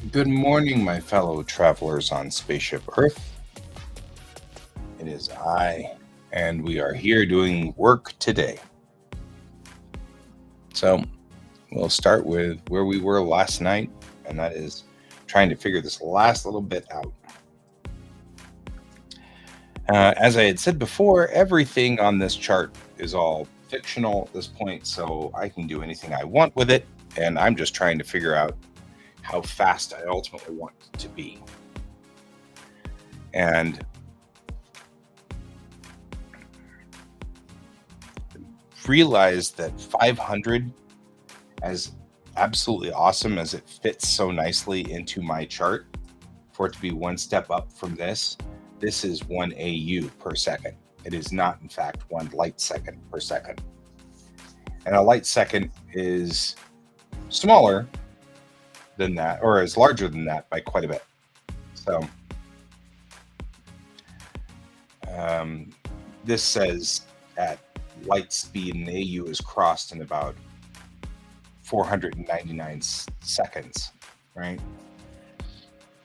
Good morning, my fellow travelers on Spaceship Earth. It is I, and we are here doing work today. So, we'll start with where we were last night, and that is trying to figure this last little bit out. As I had said before, everything on this chart is all fictional at this point, so I can do anything I want with it, and I'm just trying to figure out how fast I ultimately want it to be. And realize that 500, as absolutely awesome as it fits so nicely into my chart, for it to be one step up from this is 1 AU per second. It is not, in fact, 1 light second per second. And a light second is smaller than that, or is larger than that by quite a bit. So this says at light speed, an AU is crossed in about 499 seconds, right?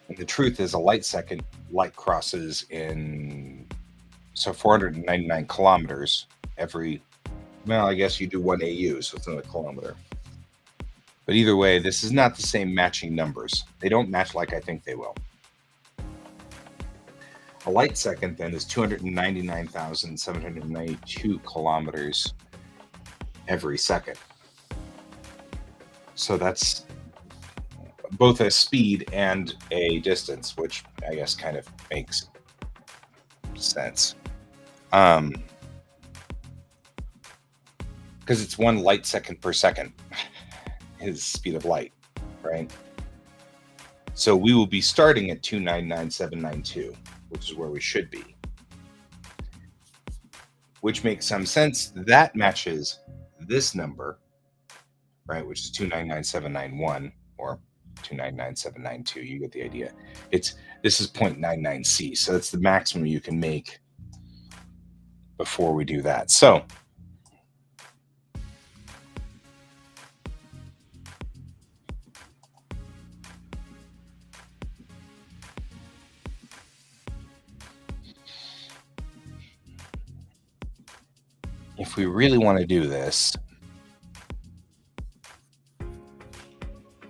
And the truth is, a light second, light crosses in 499 kilometers every. Well, I guess you do 1 AU, so it's another kilometer. But either way, this is not the same matching numbers. They don't match like I think they will. A light second then is 299,792 kilometers every second. So that's both a speed and a distance, which I guess kind of makes sense. Because it's 1 light second per second is speed of light, right? So we will be starting at 299,792, which is where we should be. Which makes some sense. That matches this number, right, which is 299,791 or 299,792. You get the idea. This is 0.99c, so that's the maximum you can make before we do that. So if we really want to do this,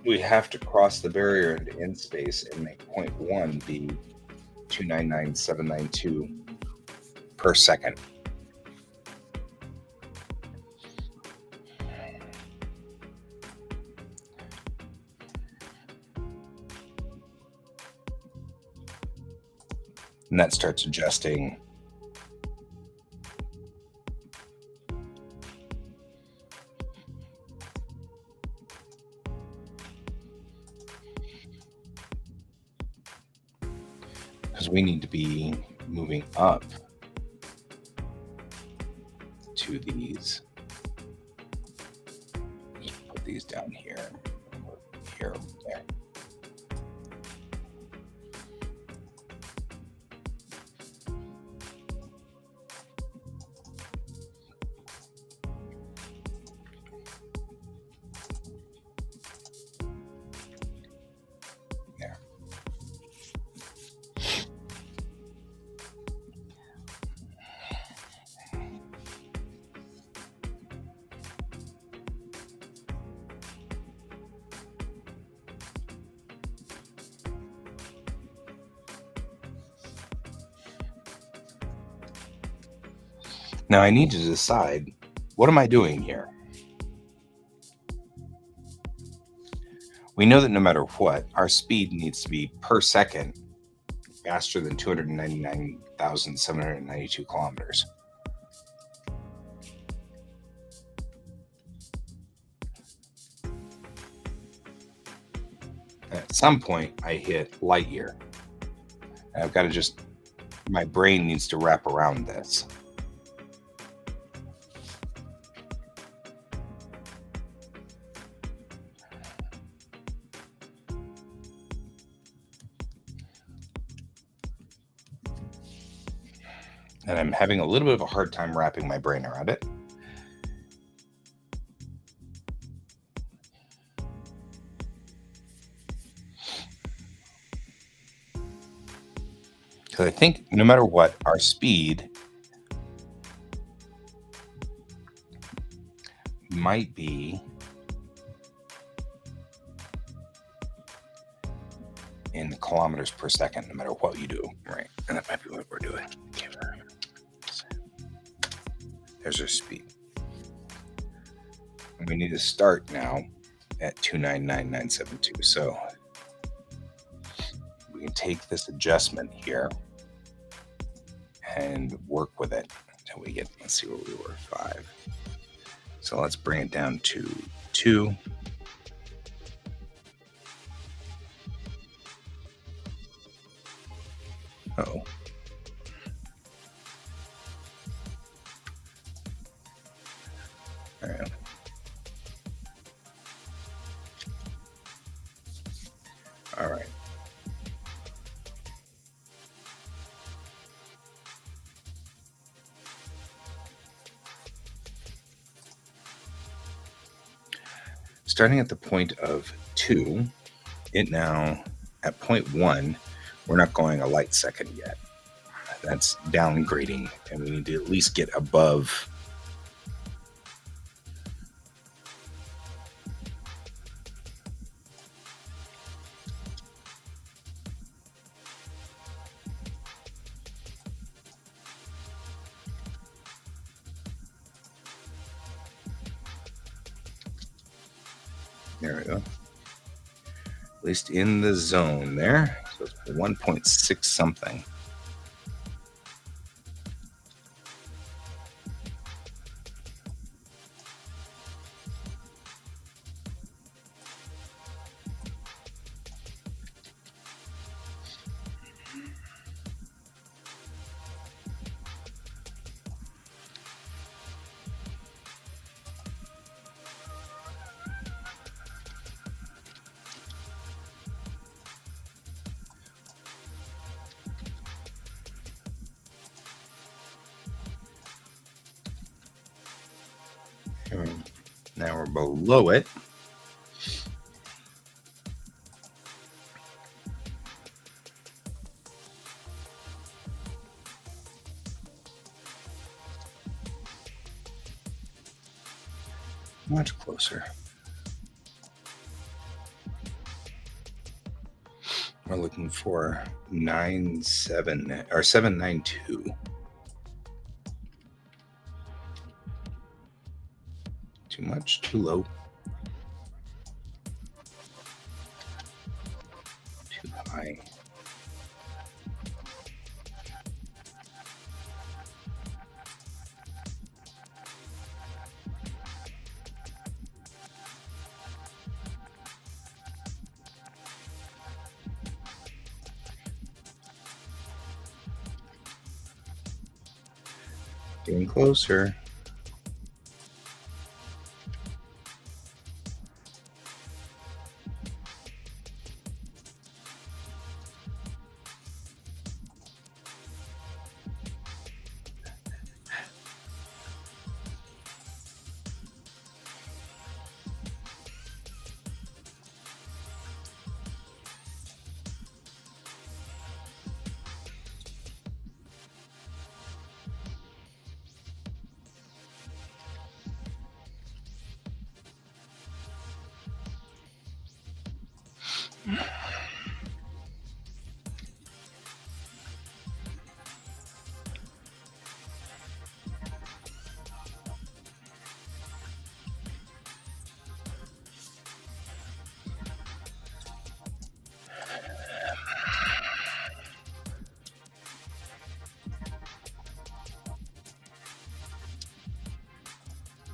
we have to cross the barrier into in space and make 0.1 be 299,792 per second. And that starts adjusting. Because we need to be moving up to these. Just put these down here, here, there. There. Now I need to decide, what am I doing here? We know that no matter what, our speed needs to be per second faster than 299,792 kilometers. And at some point, I hit light year. And I've got to my brain needs to wrap around this. And I'm having a little bit of a hard time wrapping my brain around it. Because I think no matter what, our speed might be in kilometers per second, no matter what you do, right? And that might be what we're doing. There's our speed. And we need to start now at 299,972. So we can take this adjustment here and work with it until we get, let's see where we were, 5. So let's bring it down to 2. Oh. All right. All right. Starting at the point of 2, it now at point 1, we're not going a light second yet. That's downgrading, and we need to at least get above. There we go. At least in the zone there. So it's 1.6 something. Now we're below it. Much closer. We're looking for 97 or 792. Too much, too low. Too high. Getting closer.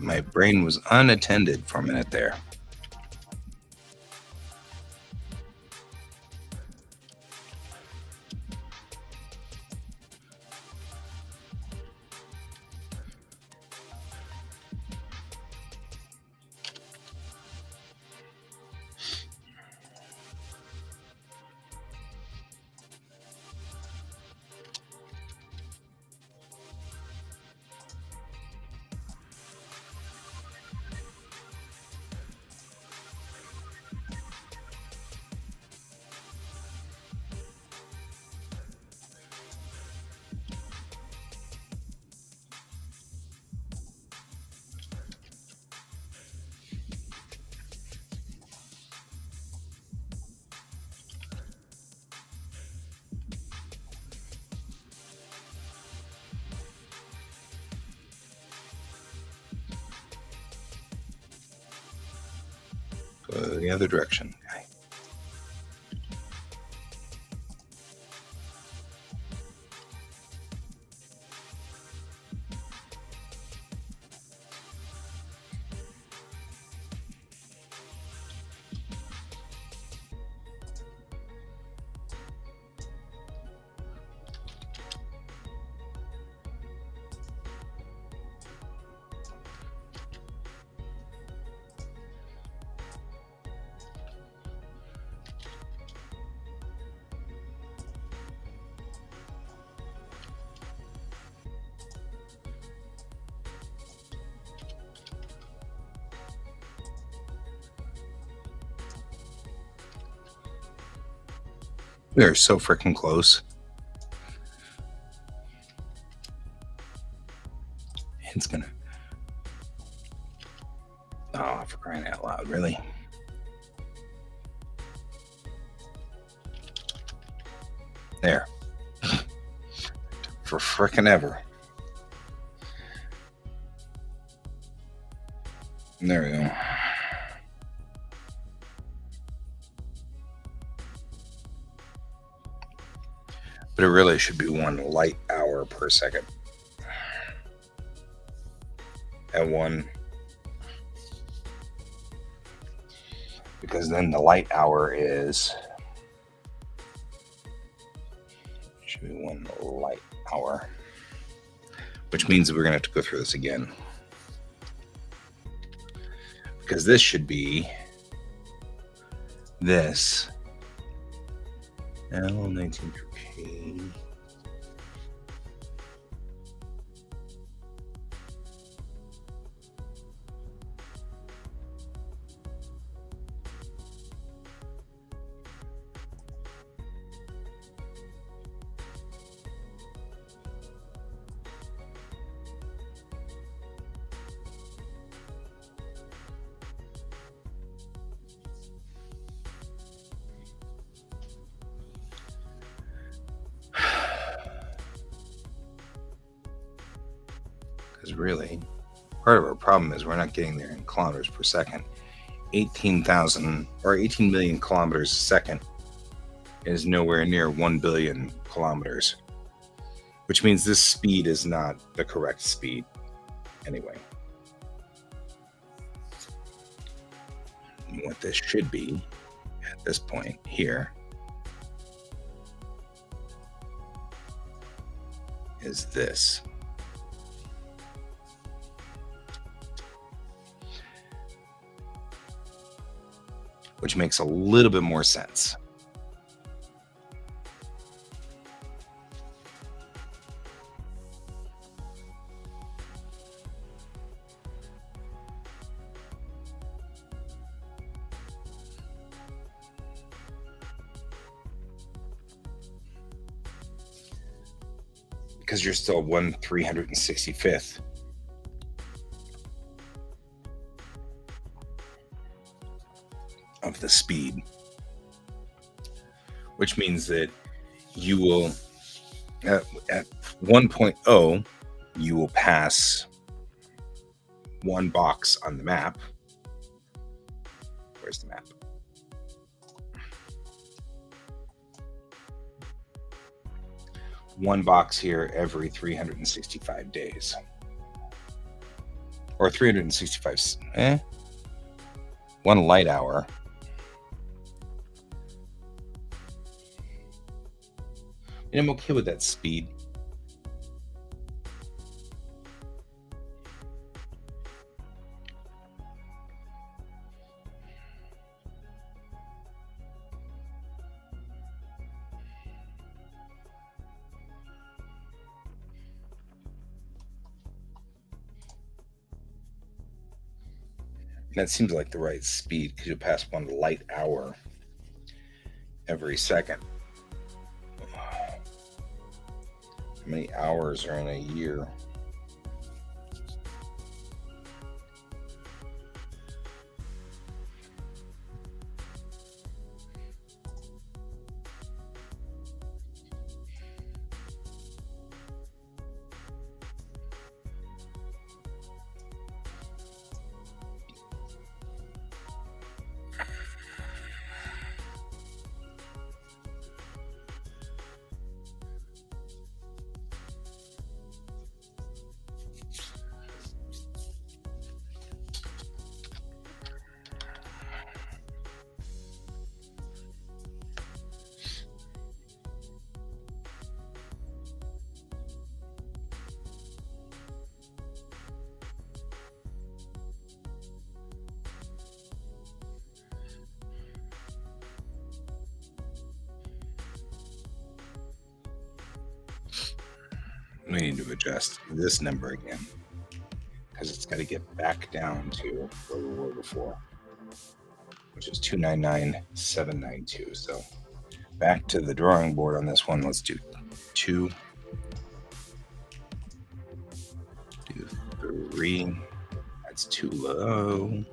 My brain was unattended for a minute there. The other direction. Okay. We are so freaking close. It's gonna. Oh, for crying out loud, really? There. For frickin' ever. There we go. But it really should be 1 light hour per second. And 1. Because then the light hour is. Should be 1 light hour. Which means that we're going to have to go through this again. Because this should be this. L19K. Because really, part of our problem is we're not getting there in kilometers per second. 18,000 or 18 million kilometers a second is nowhere near 1 billion kilometers, which means this speed is not the correct speed anyway. And what this should be at this point here is this. Which makes a little bit more sense. Because you're still 1/365th. Of the speed, which means that you will at 1.0 you will pass 1 box on the map. Where's the map? One box here every 365 days, or 365. 1 light hour. And I'm okay with that speed. That seems like the right speed because you pass 1 light hour every second. How many hours are in a year? We need to adjust this number again because it's got to get back down to where we were before, which is 299,792. So back to the drawing board on this one. Let's do 2, do 3. That's too low.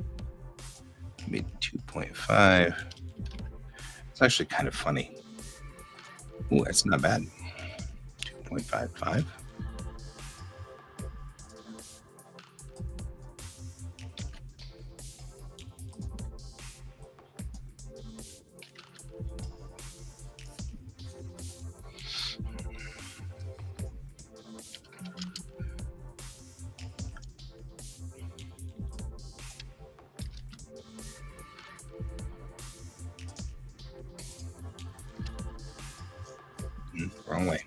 Maybe 2.5. It's actually kind of funny. Ooh, that's not bad. 2.55. Wrong way.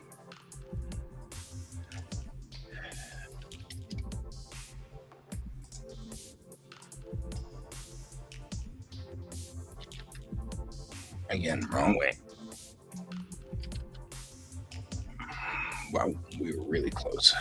Again, wrong way. Wow, we were really close.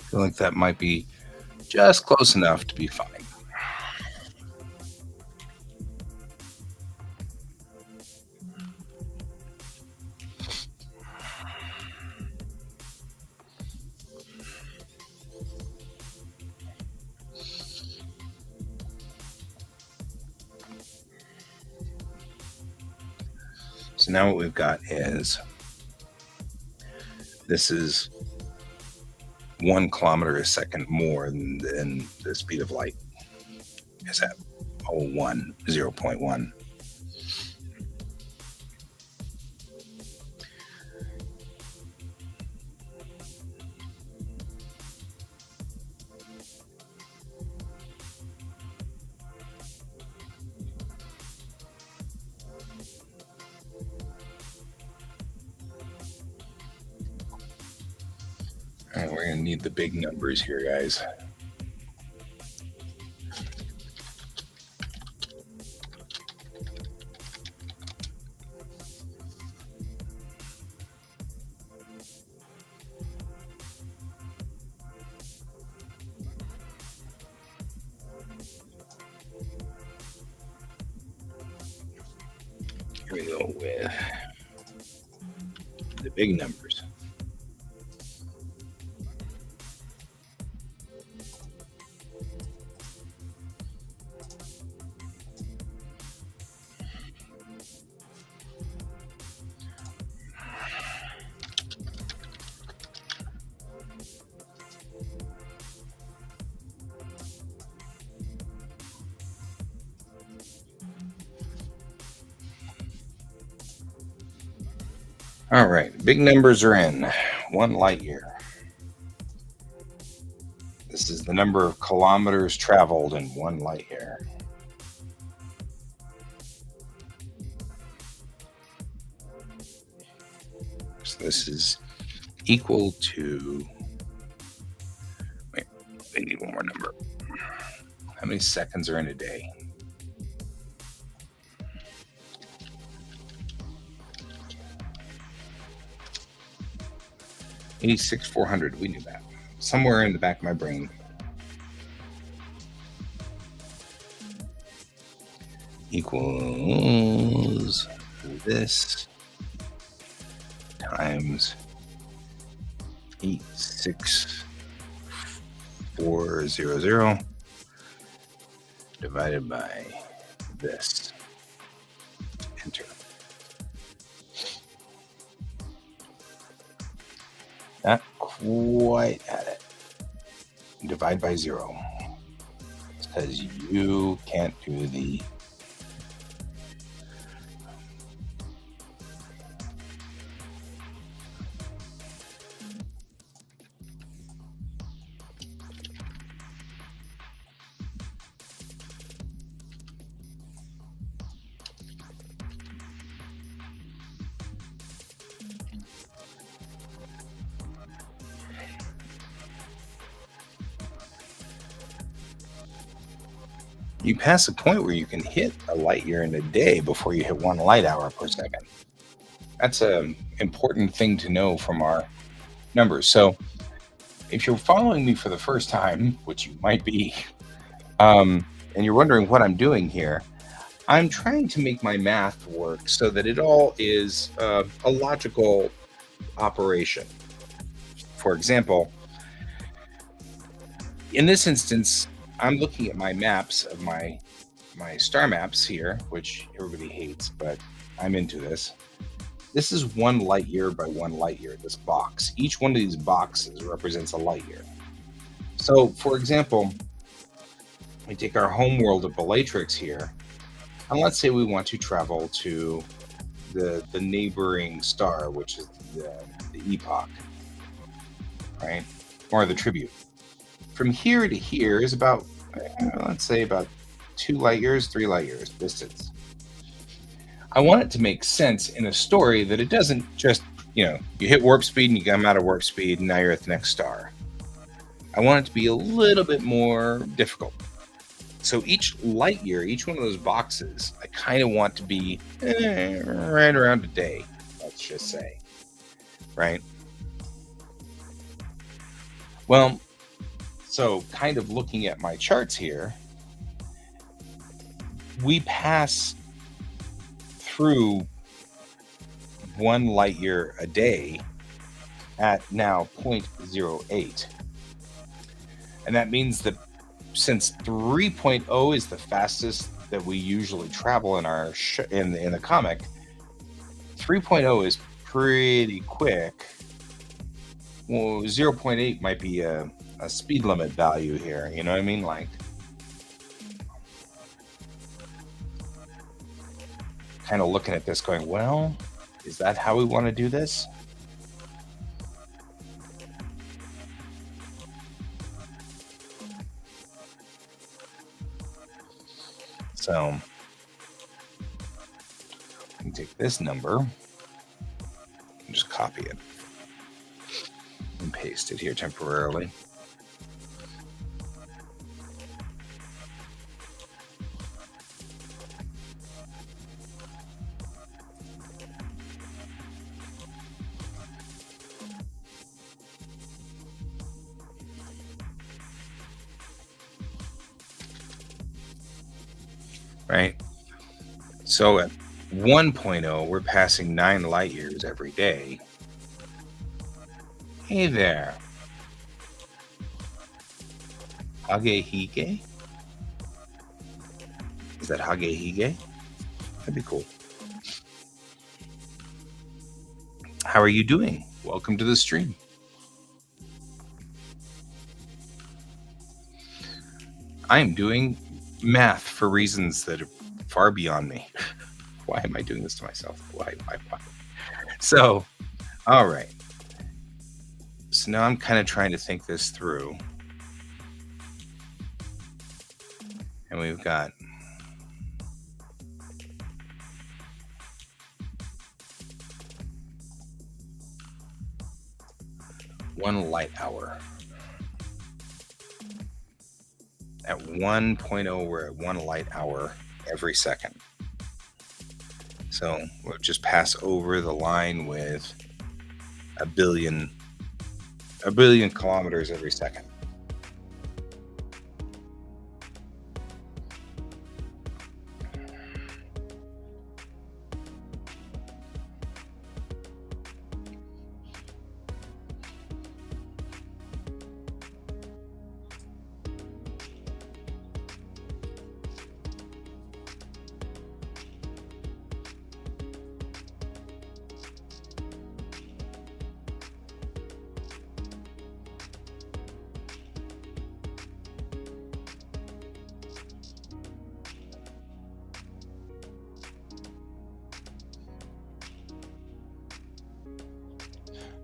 I feel like that might be just close enough to be fine. So now what we've got is, this is 1 kilometer a second more than the speed of light is at 0.1. All right, we're going to need the big numbers here, guys. Here we go with the big numbers. All right, big numbers are in. 1 light year. This is the number of kilometers traveled in 1 light year. So this is equal to I need one more number. How many seconds are in a day? $86,400. We knew that. Somewhere in the back of my brain. Equals this times 86400 divided by this. Enter. Not quite at it. Divide by 0. It's because you can't do the you pass a point where you can hit a light year in a day before you hit 1 light hour per second. That's an important thing to know from our numbers. So if you're following me for the first time, which you might be, and you're wondering what I'm doing here, I'm trying to make my math work so that it all is a logical operation. For example, in this instance, I'm looking at my maps of my star maps here, which everybody hates, but I'm into this. This is 1 light year by 1 light year, this box. Each one of these boxes represents a light year. So, for example, we take our home world of Bellatrix here, and let's say we want to travel to the neighboring star, which is the epoch, right? Or the tribute. From here to here is about, let's say, about 2 light years, 3 light years distance. I want it to make sense in a story that it doesn't just, you hit warp speed and you come out of warp speed and now you're at the next star. I want it to be a little bit more difficult. So each light year, each one of those boxes, I kind of want to be right around a day, let's just say, right? Well, so kind of looking at my charts here, we pass through 1 light year a day at now 0.08. And that means that since 3.0 is the fastest that we usually travel in our in the comic, 3.0 is pretty quick. Well, 0.8 might be a speed limit value here, you know what I mean? Like, kind of looking at this going, well, is that how we want to do this? So I can take this number and just copy it and paste it here temporarily. Right? So at 1.0, we're passing 9 light years every day. Hey there. Hage Hige? Is that Hage Hige? That'd be cool. How are you doing? Welcome to the stream. I am doing math for reasons that are far beyond me. Why am I doing this to myself? Why? So, all right. So now I'm kind of trying to think this through. And we've got one light hour. At 1.0, we're at 1 light hour every second. So we'll just pass over the line with a billion kilometers every second.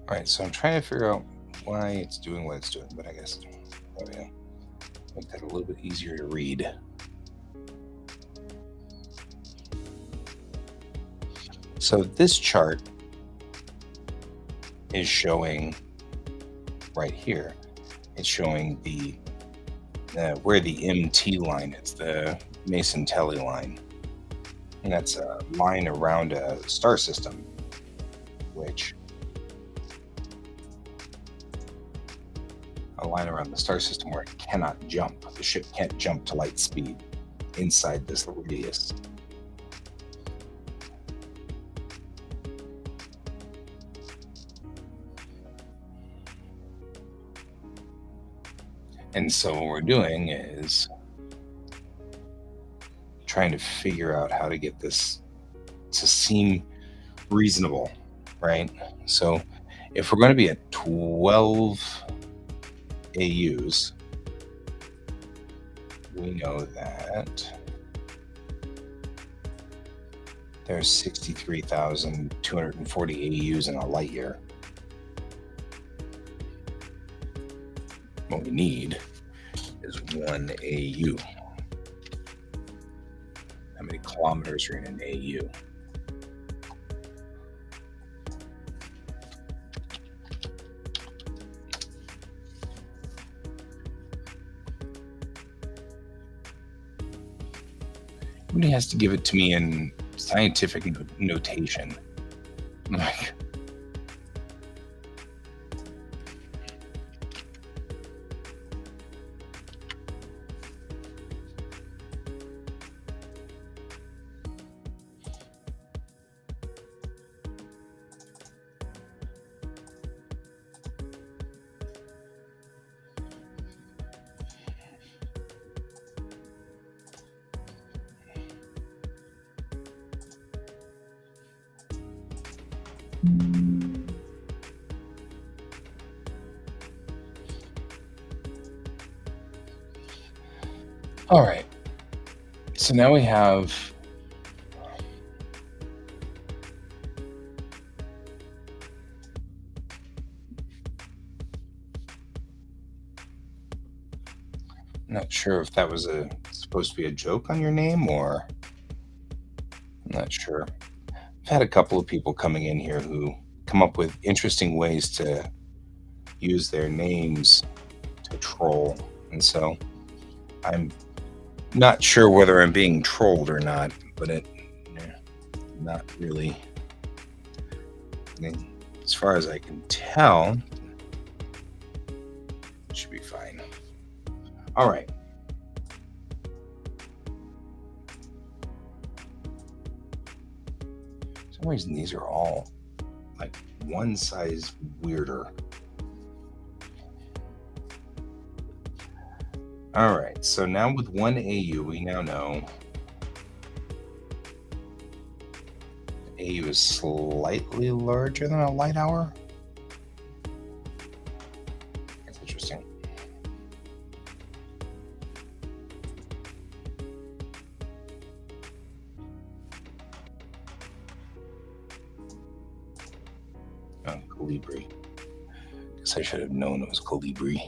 All right, so I'm trying to figure out why it's doing what it's doing, but I guess there we go. Make that a little bit easier to read. So this chart is showing right here. It's showing the where the MT line is, the Mason-Telly line, and that's a line around a star system, which a line around the star system where it cannot jump. The ship can't jump to light speed inside this radius. And so what we're doing is trying to figure out how to get this to seem reasonable, right? So if we're going to be at 12 AUs, we know that there's 63,240 AUs in a light year. What we need is 1 AU. How many kilometers are in an AU? Somebody has to give it to me in scientific notation. Like, all right. So now we have not sure if that was supposed to be a joke on your name, or I'm not sure. I've had a couple of people coming in here who come up with interesting ways to use their names to troll, and so I'm not sure whether I'm being trolled or not, but not really. I mean, as far as I can tell, it should be fine. All right. For some reason, these are all like one size weirder. All right, so now with 1 AU, we now know AU is slightly larger than a light hour. That's interesting. Oh, Colibri. Guess I should have known it was Colibri.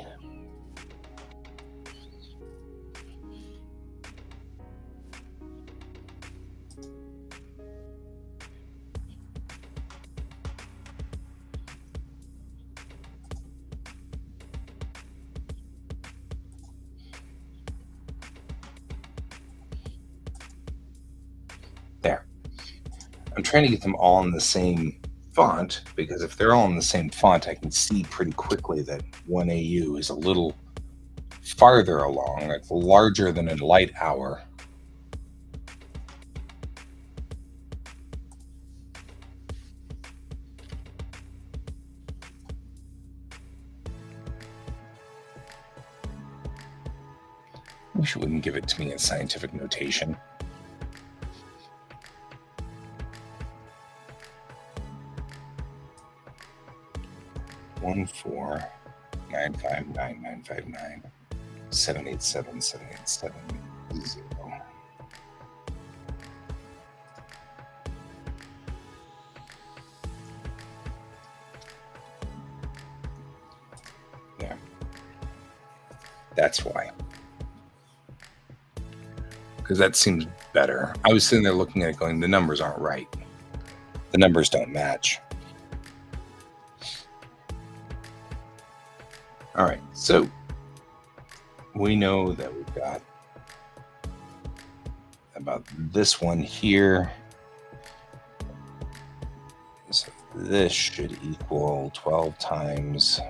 I'm trying to get them all in the same font, because if they're all in the same font, I can see pretty quickly that 1AU is a little farther along, like larger than a light hour. I wish it wouldn't give it to me in scientific notation. One 4 9 5 9 9 5 9 7 8 7 7 8 7 0. Yeah, that's why. Because that seems better. I was sitting there looking at it going, the numbers aren't right. The numbers don't match. All right, so we know that we've got about this one here. So this should equal 12 times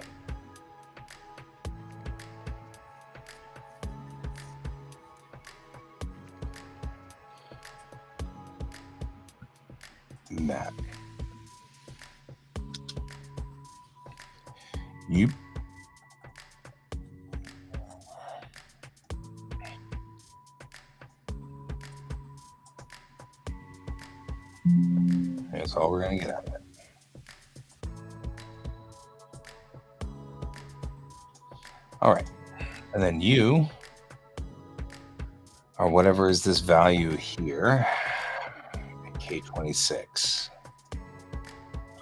that. You That's all we're going to get out of it. All right. And then you, or whatever is this value here, K26,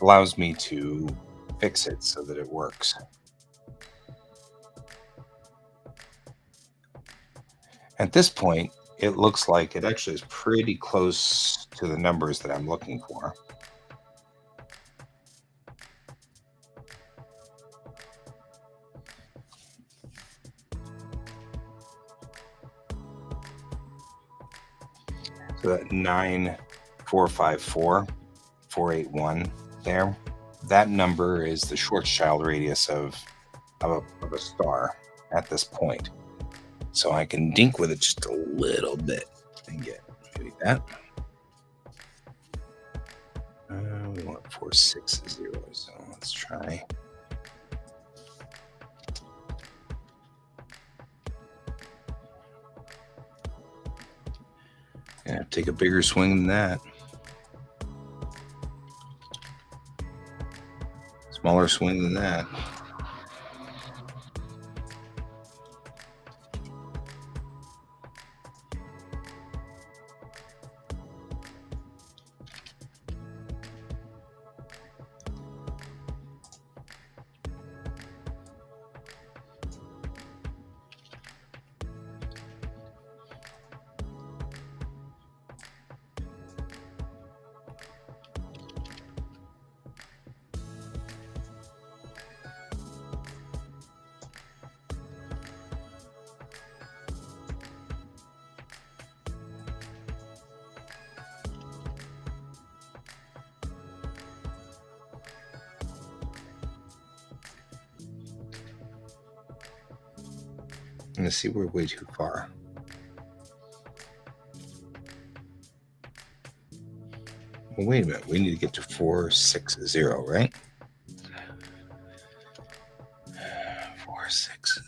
allows me to fix it so that it works. At this point, it looks like it actually is pretty close to the numbers that I'm looking for. So that 9454 481 there, that number is the Schwarzschild radius of a star at this point. So I can dink with it just a little bit and get maybe that. We want 460, so let's try. Yeah, take a bigger swing than that. Smaller swing than that. I'm going to see we're way too far. Well, wait a minute. We need to get to 460, right? 460.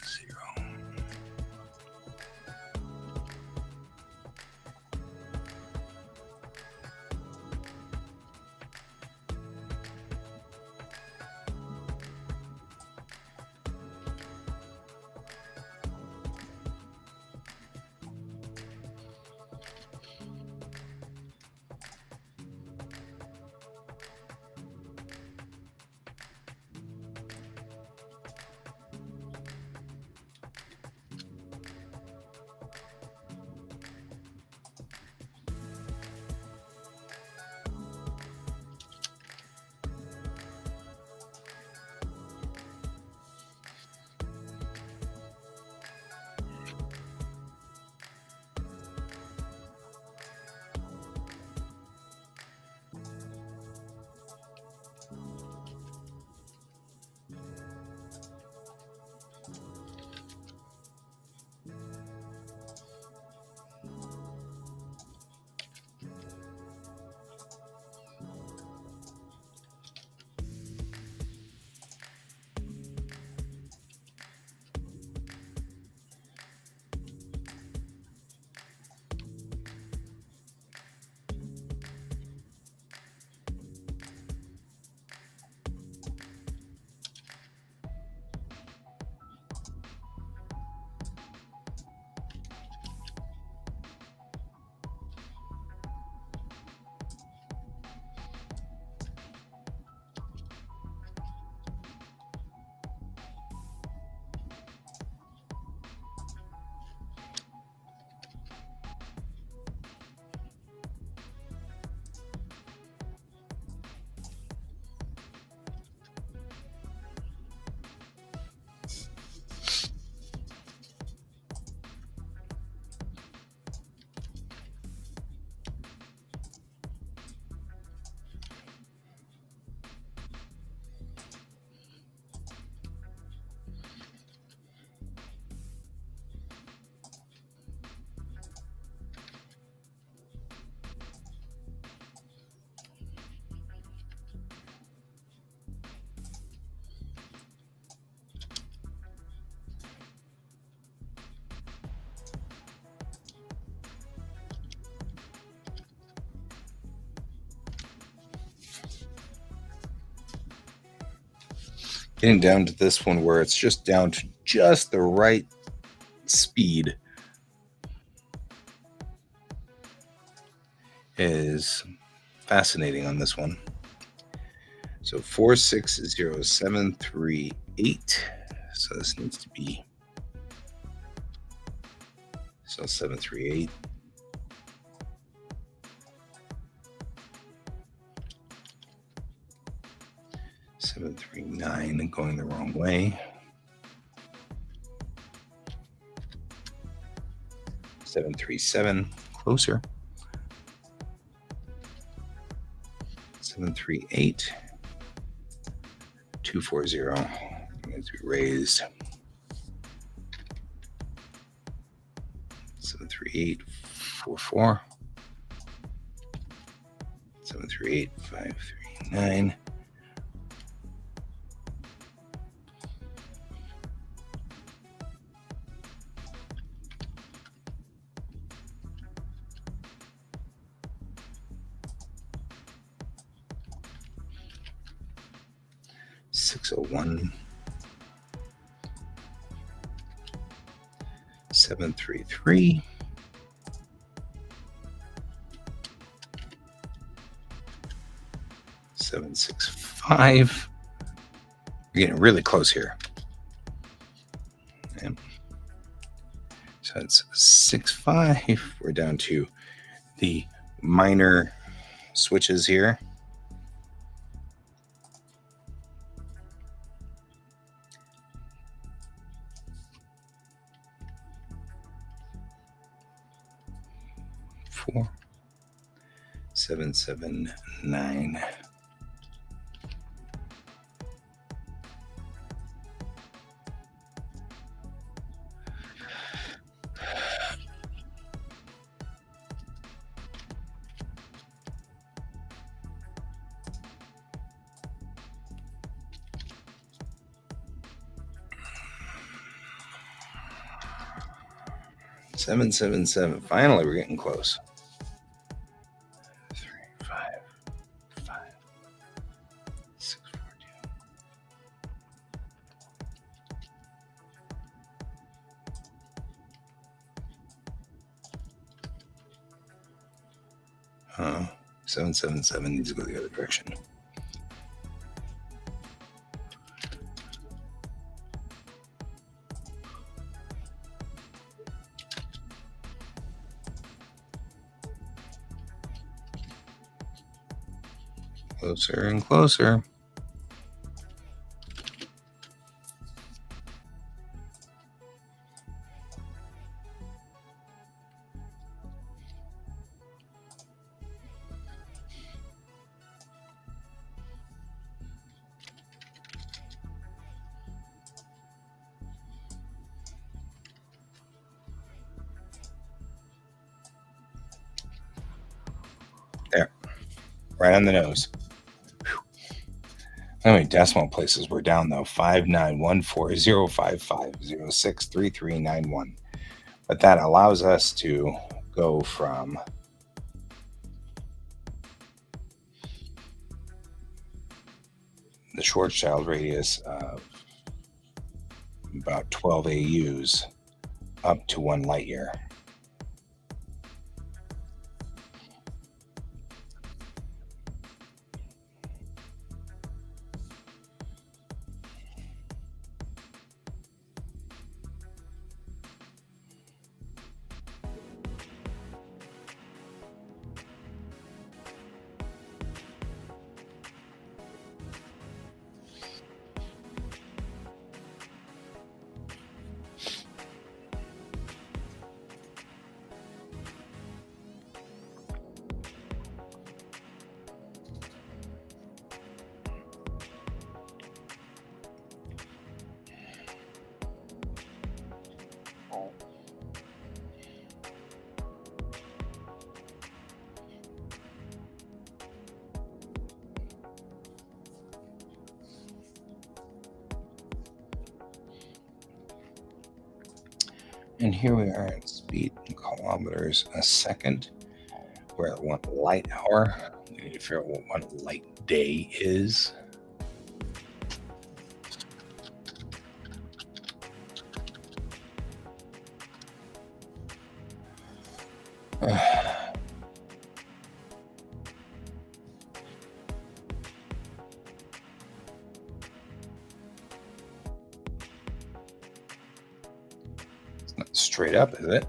Getting down to this one where it's just down to just the right speed is fascinating on this one. So 460738. So this needs to be 738. Seven, 3, 9 going the wrong way. 737 closer. 738 240 needs to be raised. 738 44 738 539 601 733 765. We're getting really close here. Yeah. So it's 6-5. We're down to the minor switches here. Four, 779. Seven, 7, 7. Finally, we're getting close. 3, 5, 5, 6, 4, 2. 7, 7, 7 needs to go the other direction. Closer and closer. There, right on the nose. How many decimal places we're down though? 5914055063391. But that allows us to go from the Schwarzschild radius of about 12 AUs up to 1 light year. And here we are at speed in kilometers a second. We're at 1 light hour. We need to figure out what 1 light day is. Straight up, is it?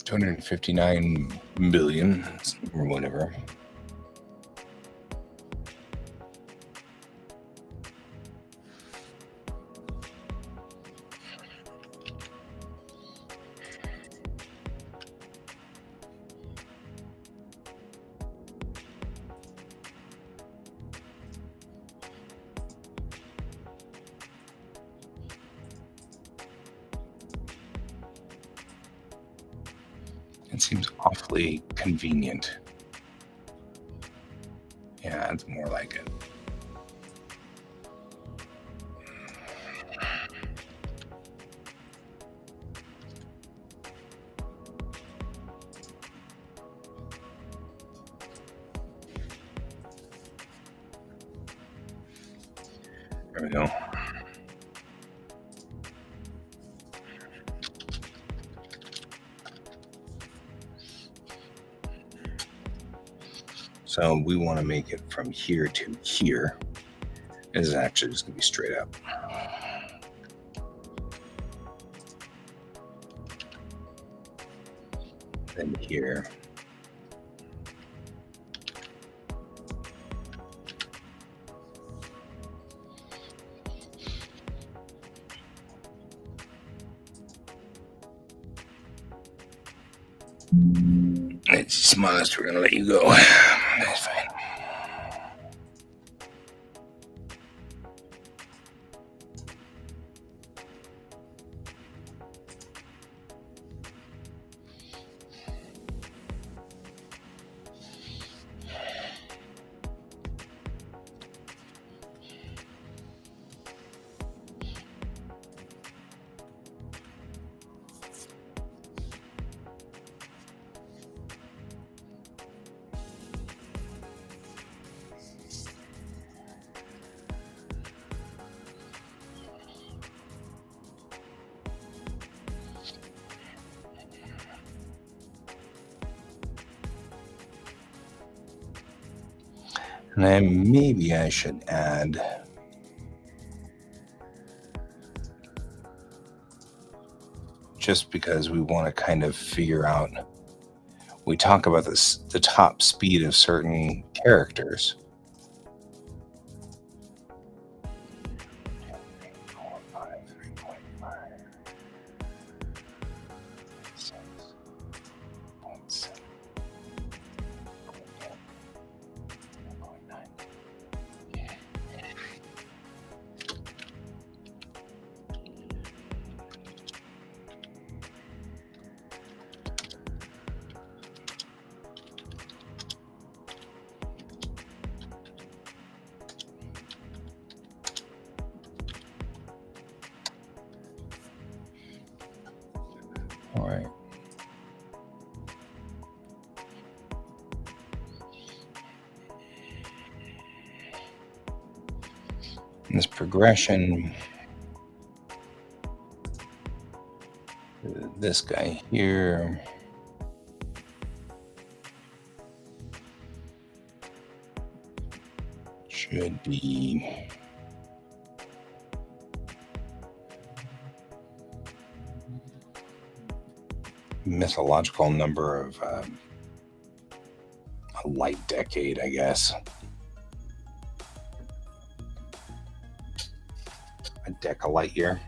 $259 billion or whatever. It seems awfully convenient. Yeah, it's more like it. There we go. So we want to make it from here to here. This is actually just going to be straight up. Then here. It's smallest. We're going to let you go. That's fine. And then maybe I should add just because we want to kind of figure out, we talk about this, the top speed of certain characters. All right. And this progression, this guy here, should be mythological number of a light decade, I guess. A deca light year.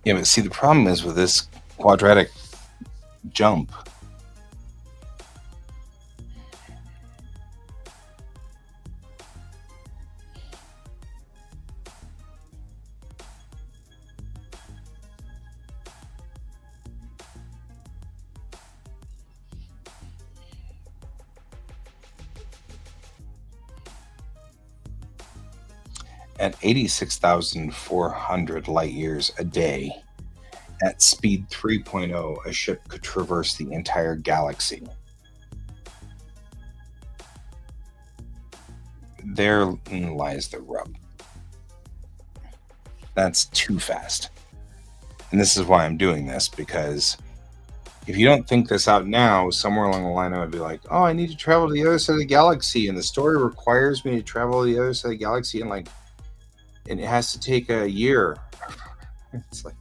Yeah, but see, the problem is with this quadratic jump, at 86,400 light years a day, at speed 3.0, a ship could traverse the entire galaxy. Therein lies the rub. That's too fast. And this is why I'm doing this, because if you don't think this out now, somewhere along the line I would be like, oh, I need to travel to the other side of the galaxy, and the story requires me to travel to the other side of the galaxy, and it has to take a year. It's like,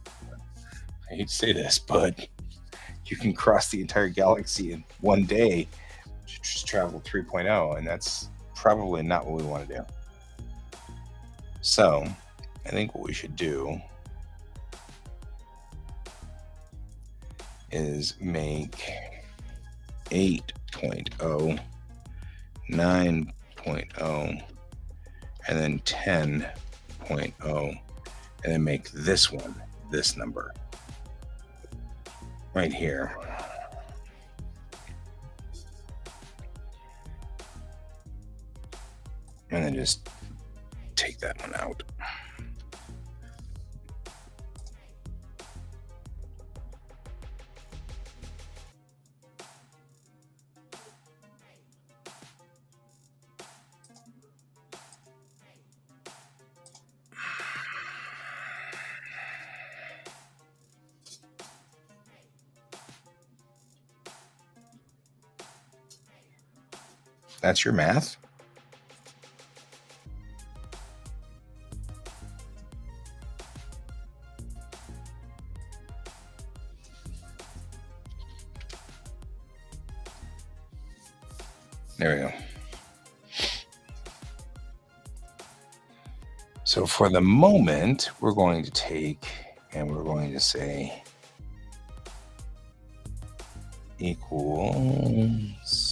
I hate to say this, but you can cross the entire galaxy in one day to just travel 3.0, and that's probably not what we want to do. So I think what we should do is make 8.0, 9.0, and then 10.0, and then make this one this number right here. And then just take that one out. That's your math? There we go. So for the moment, we're going to take and we're going to say equals.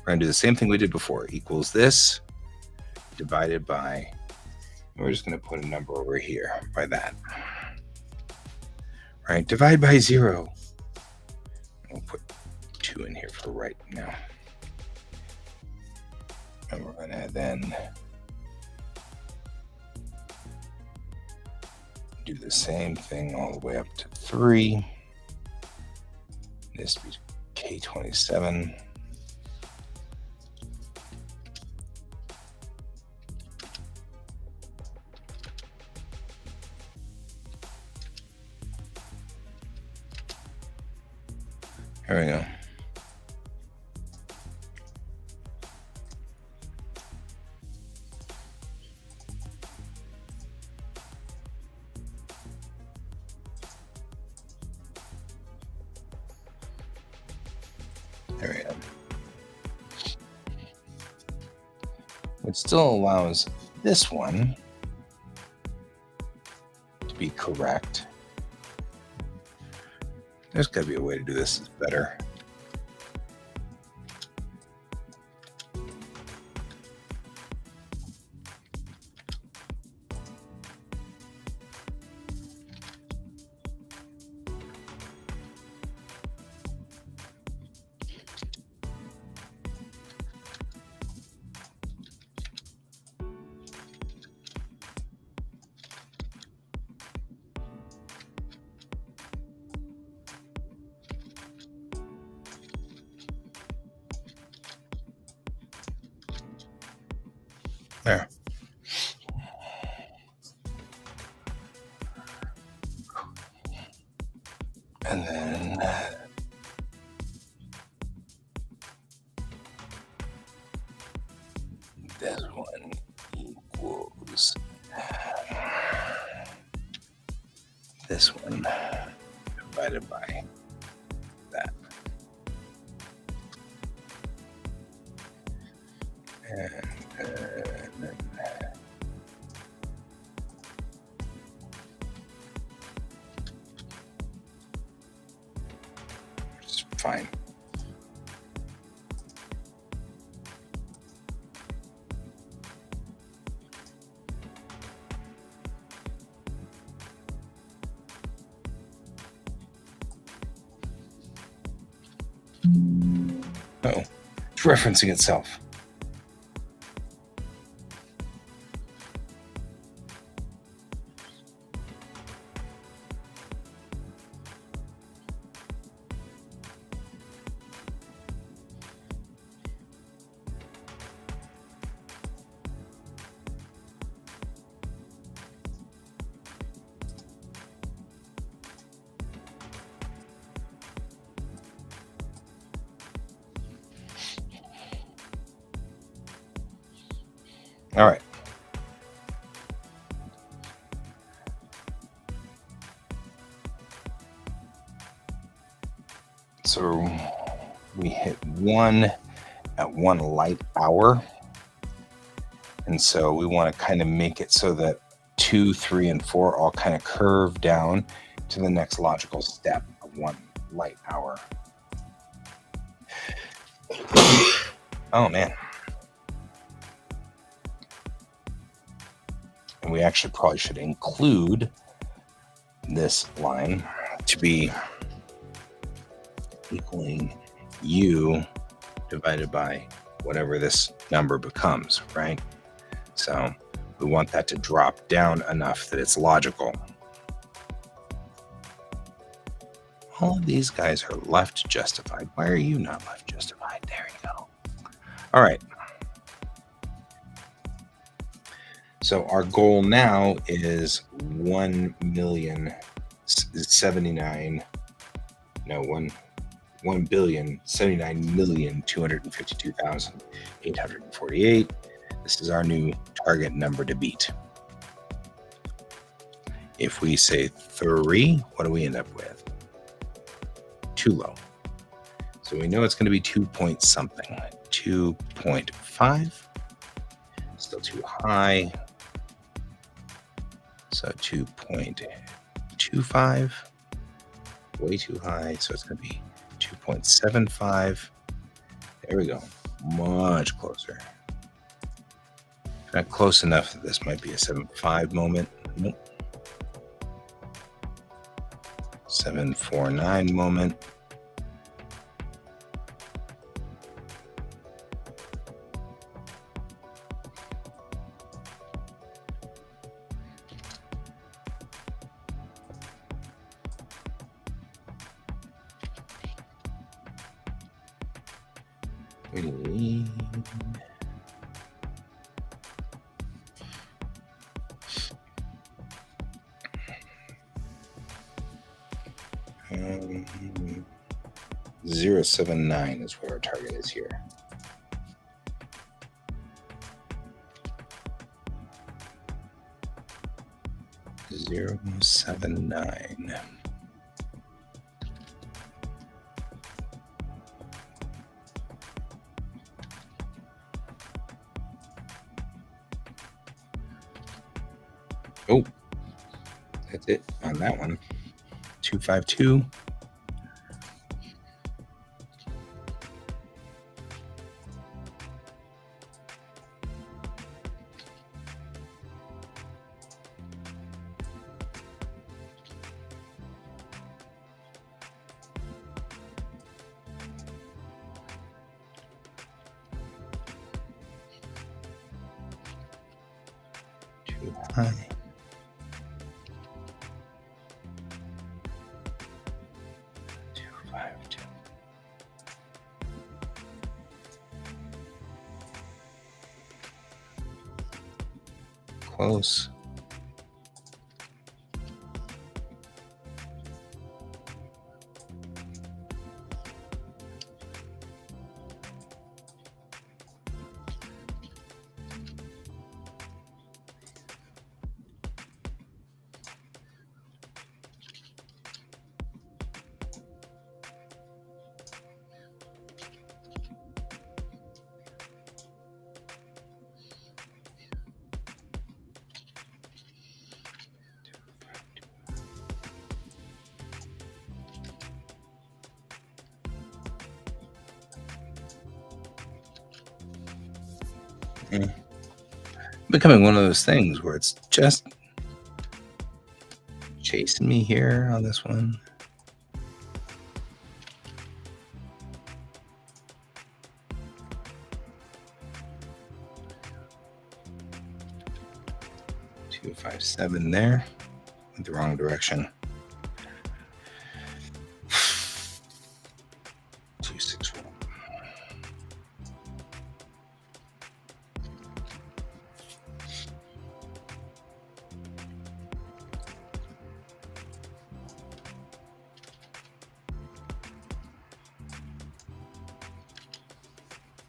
We're going to do the same thing we did before. Equals this divided by, we're just going to put a number over here by that. Right? Divide by 0. We'll put 2 in here for right now. And we're going to then do the same thing all the way up to 3. This be K27. There we go. There we go. Which still allows this one to be correct. There's got to be a way to do this better. There. And then this one equals this one divided by that. And then fine. Oh, it's referencing itself. All right. So we hit 1 at 1 light hour. And so we want to kind of make it so that 2, 3, and 4 all kind of curve down to the next logical step of 1 light hour. Oh, man. And we actually probably should include this line to be equaling u divided by whatever this number becomes, right? So we want that to drop down enough that it's logical. All of these guys are left justified. Why are you not left justified? There you go. All right. So our goal now is 1,079,252,848. This is our new target number to beat. If we say 3, what do we end up with? Too low. So we know it's going to be 2 point something. 2.5. Still too high. So 2.25. Way too high. So it's going to be 2.75. There we go. Much closer. Not close enough that this might be a 7.5 moment. Nope. 7.49 moment. We need 0.79 is where our target is here. Zero 0.79. Oh, that's it on that one. 252. Too high. Close. Becoming one of those things where it's just chasing me here on this one. Two, 5, 7 there. Went the wrong direction. 2, 6, 1.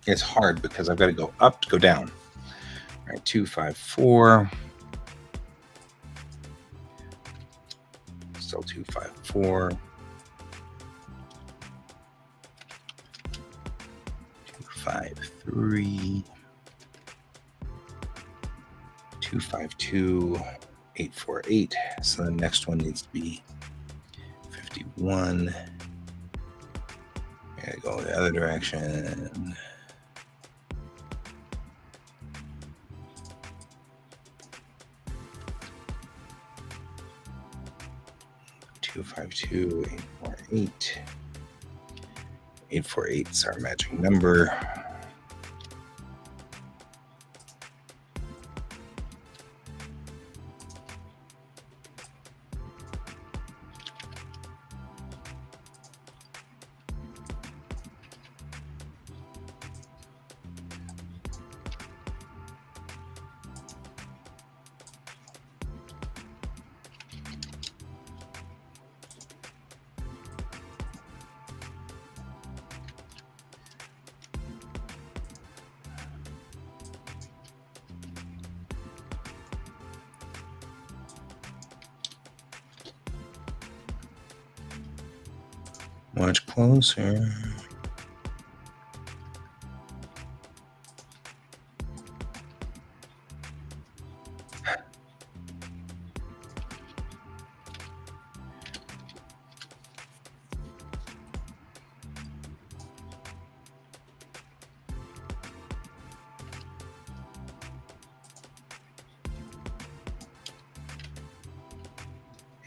It's hard because I've got to go up to go down. All right, 2, 5, 4. Still 2, 5, 4. 2, 5, 3. 2, 5, 2. 8, 4, 8. So the next one needs to be 51. I gotta go the other direction. 2, 5, 2, 8, 4, 8. 8, 4, 8 is our magic number. Much closer.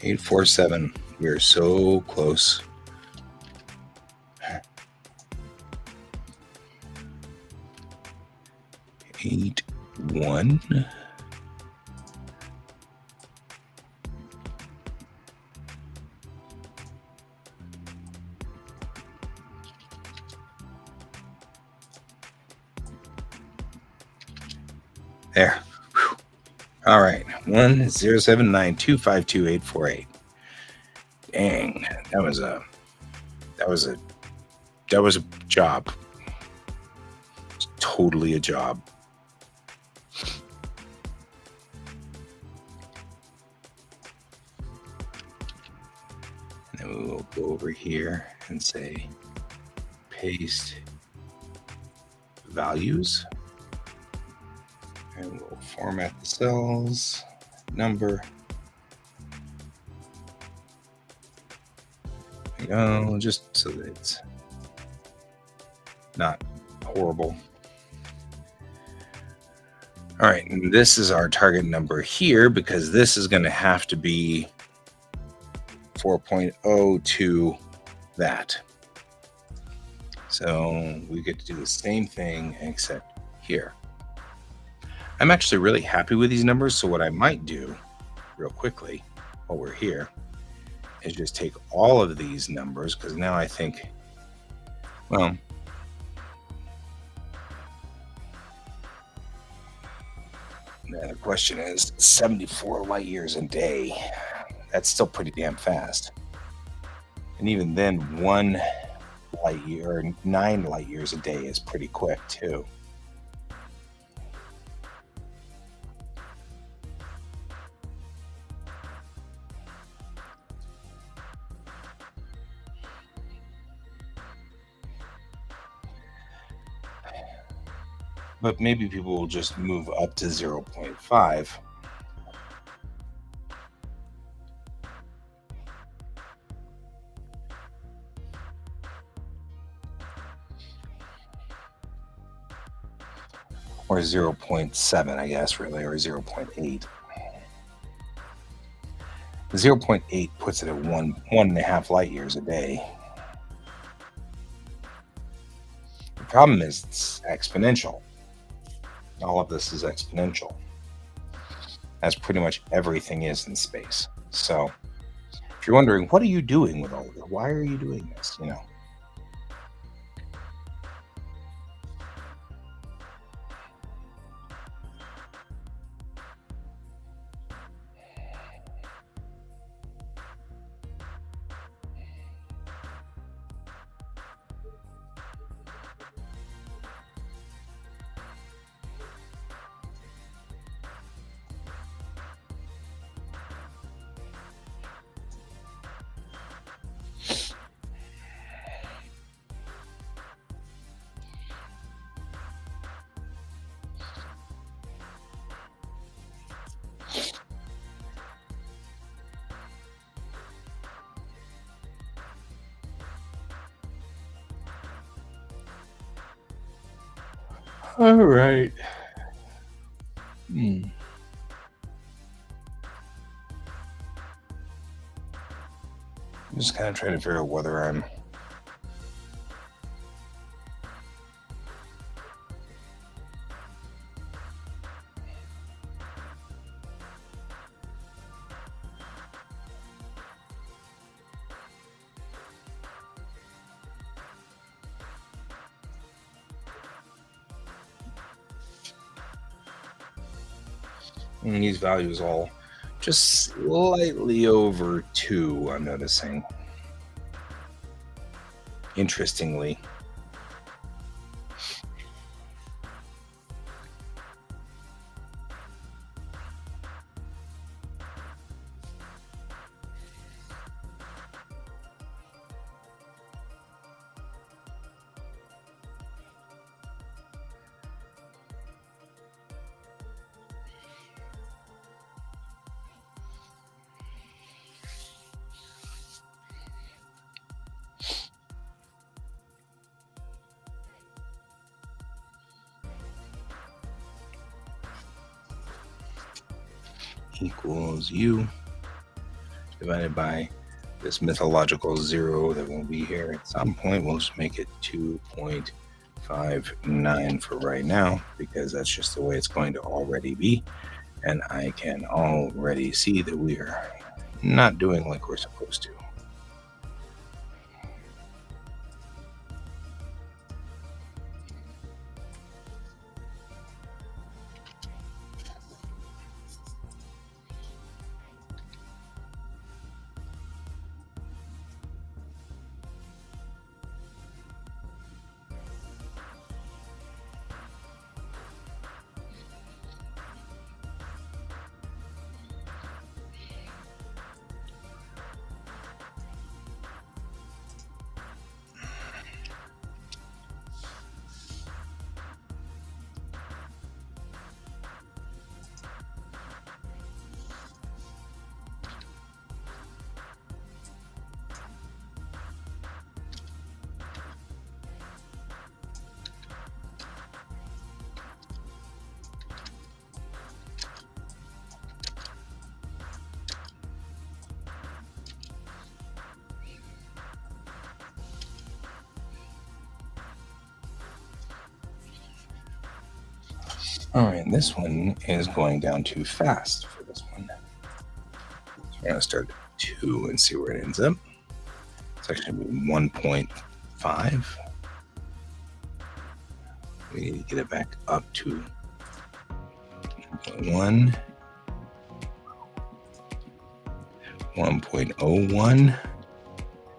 Eight, 4, 7. We're so close. 8, 1. There. Whew. All right. 1, 0, 7, 9, 2, 5, 2, 8, 4, 8. Dang, that was a job. It's totally a job. And then we will go over here and say paste values. And we'll format the cells, number. There you go, just so that it's not horrible. All right, and this is our target number here because this is going to have to be 4.0 to that. So we get to do the same thing except here. I'm actually really happy with these numbers. So what I might do real quickly while we're here is just take all of these numbers, because now I think, well, now the question is 74 light years a day. That's still pretty damn fast. And even then, 1 light year or 9 light years a day is pretty quick too. But maybe people will just move up to 0.5. or 0.7, I guess, really, or 0.8. 0.8 puts it at 1.5 light years a day. The problem is it's exponential. All of this is exponential. As pretty much everything is in space. So if you're wondering, what are you doing with all of it? Why are you doing this? You know. All right. I'm just kind of trying to figure out whether I'm and these values all just slightly over 2, I'm noticing. Interestingly. Equals U divided by this mythological 0 that will be here at some point. We'll just make it 2.59 for right now, because that's just the way it's going to already be. And I can already see that we are not doing like we're supposed to. All right, this one is going down too fast for this one. So we're going to start at 2 and see where it ends up. It's actually going to be 1.5. We need to get it back up to 1.1, 1.01.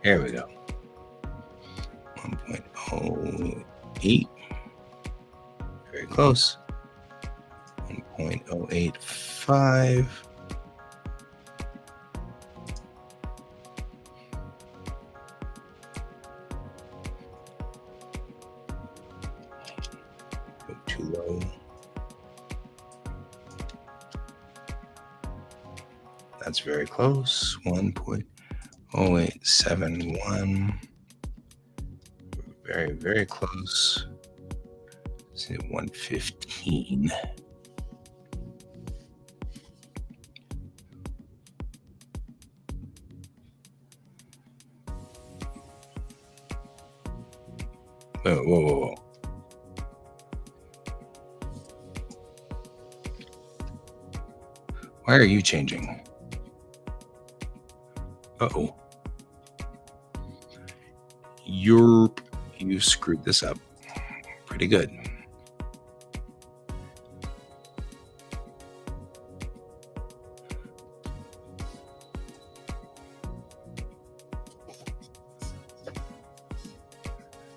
There we go. 1.08. Very close. 1.085. Go too low. That's very close. 1.0871. Very, very close. Say 115. Whoa. Why are you changing? Uh-oh. You screwed this up pretty good.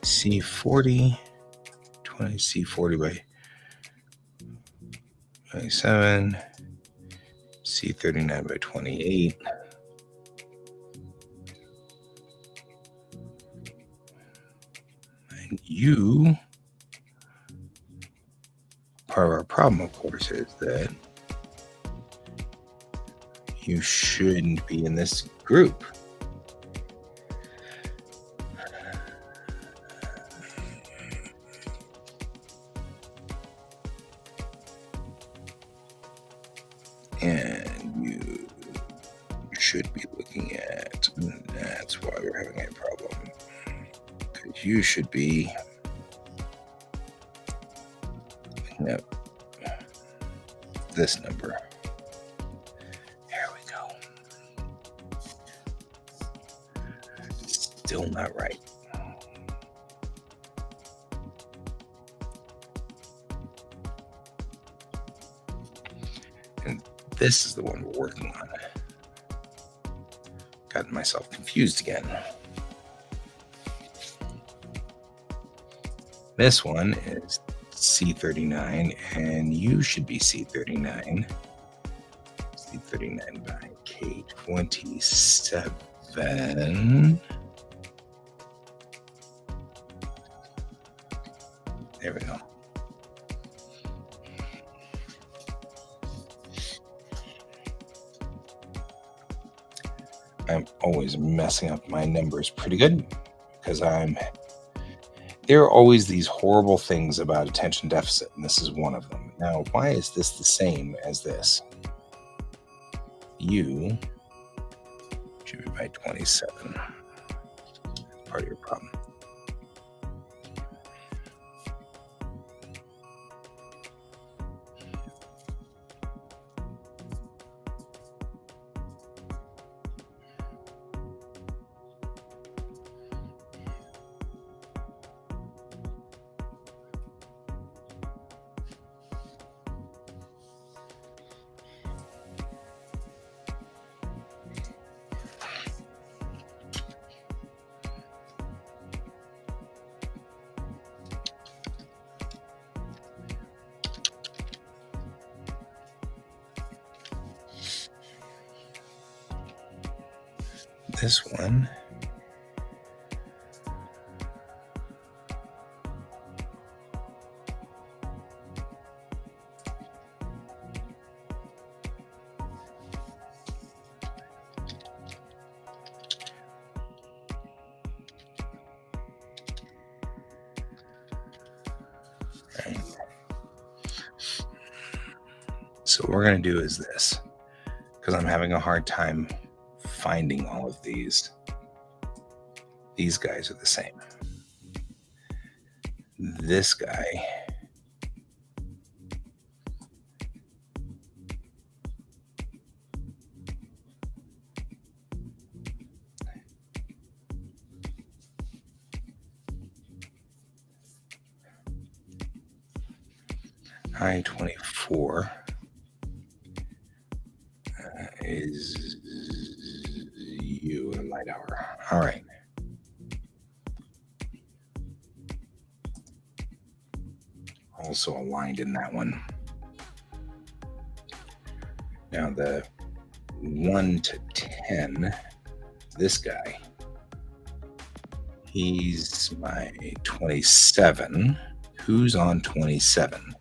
C40, 20, C40 by 27, C39 by 28. And you, part of our problem, of course, is that you shouldn't be in this group. And you should be looking at, that's why we're having a problem. Because you should be looking at this number. There we go. Still not right. And this is the one we're working on. Gotten myself confused again. This one is C39, and you should be C39. C39 by K27. There we go. I'm always messing up my numbers pretty good because there are always these horrible things about attention deficit, and this is one of them. Now, why is this the same as this? You should be by 27. Part of your problem. This one So what we're going to do is this, because I'm having a hard time finding all of these. These guys are the same. This guy I-24 is you in light hour. All right. Also aligned in that one. Now the 1 to 10, this guy, he's my 27. Who's on 27?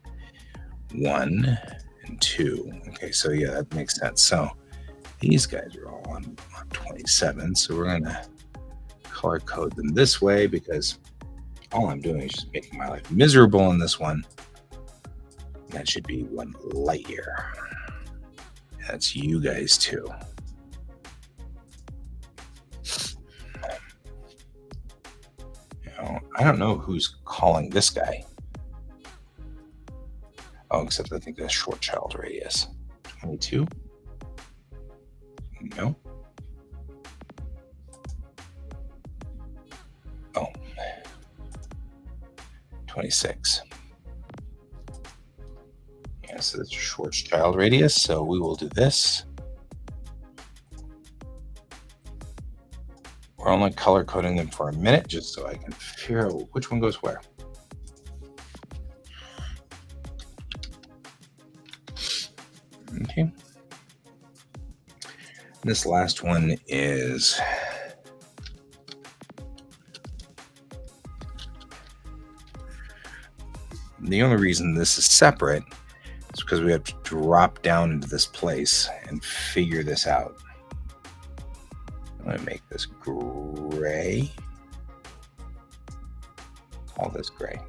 1 and 2. Okay, so yeah, that makes sense. So these guys are all on 27. So we're going to color code them this way because All I'm doing is just making my life miserable in this one. That should be 1 light year. That's you guys too. I don't know who's calling this guy. Oh, except I think that's Schwarzschild radius. 22? No. Oh. 26. Yeah, so that's Schwarzschild radius. So we will do this. We're only color coding them for a minute just so I can figure out which one goes where. Okay. This last one is the only reason this is separate is because we have to drop down into this place and figure this out. I'm going to make this gray. All this gray.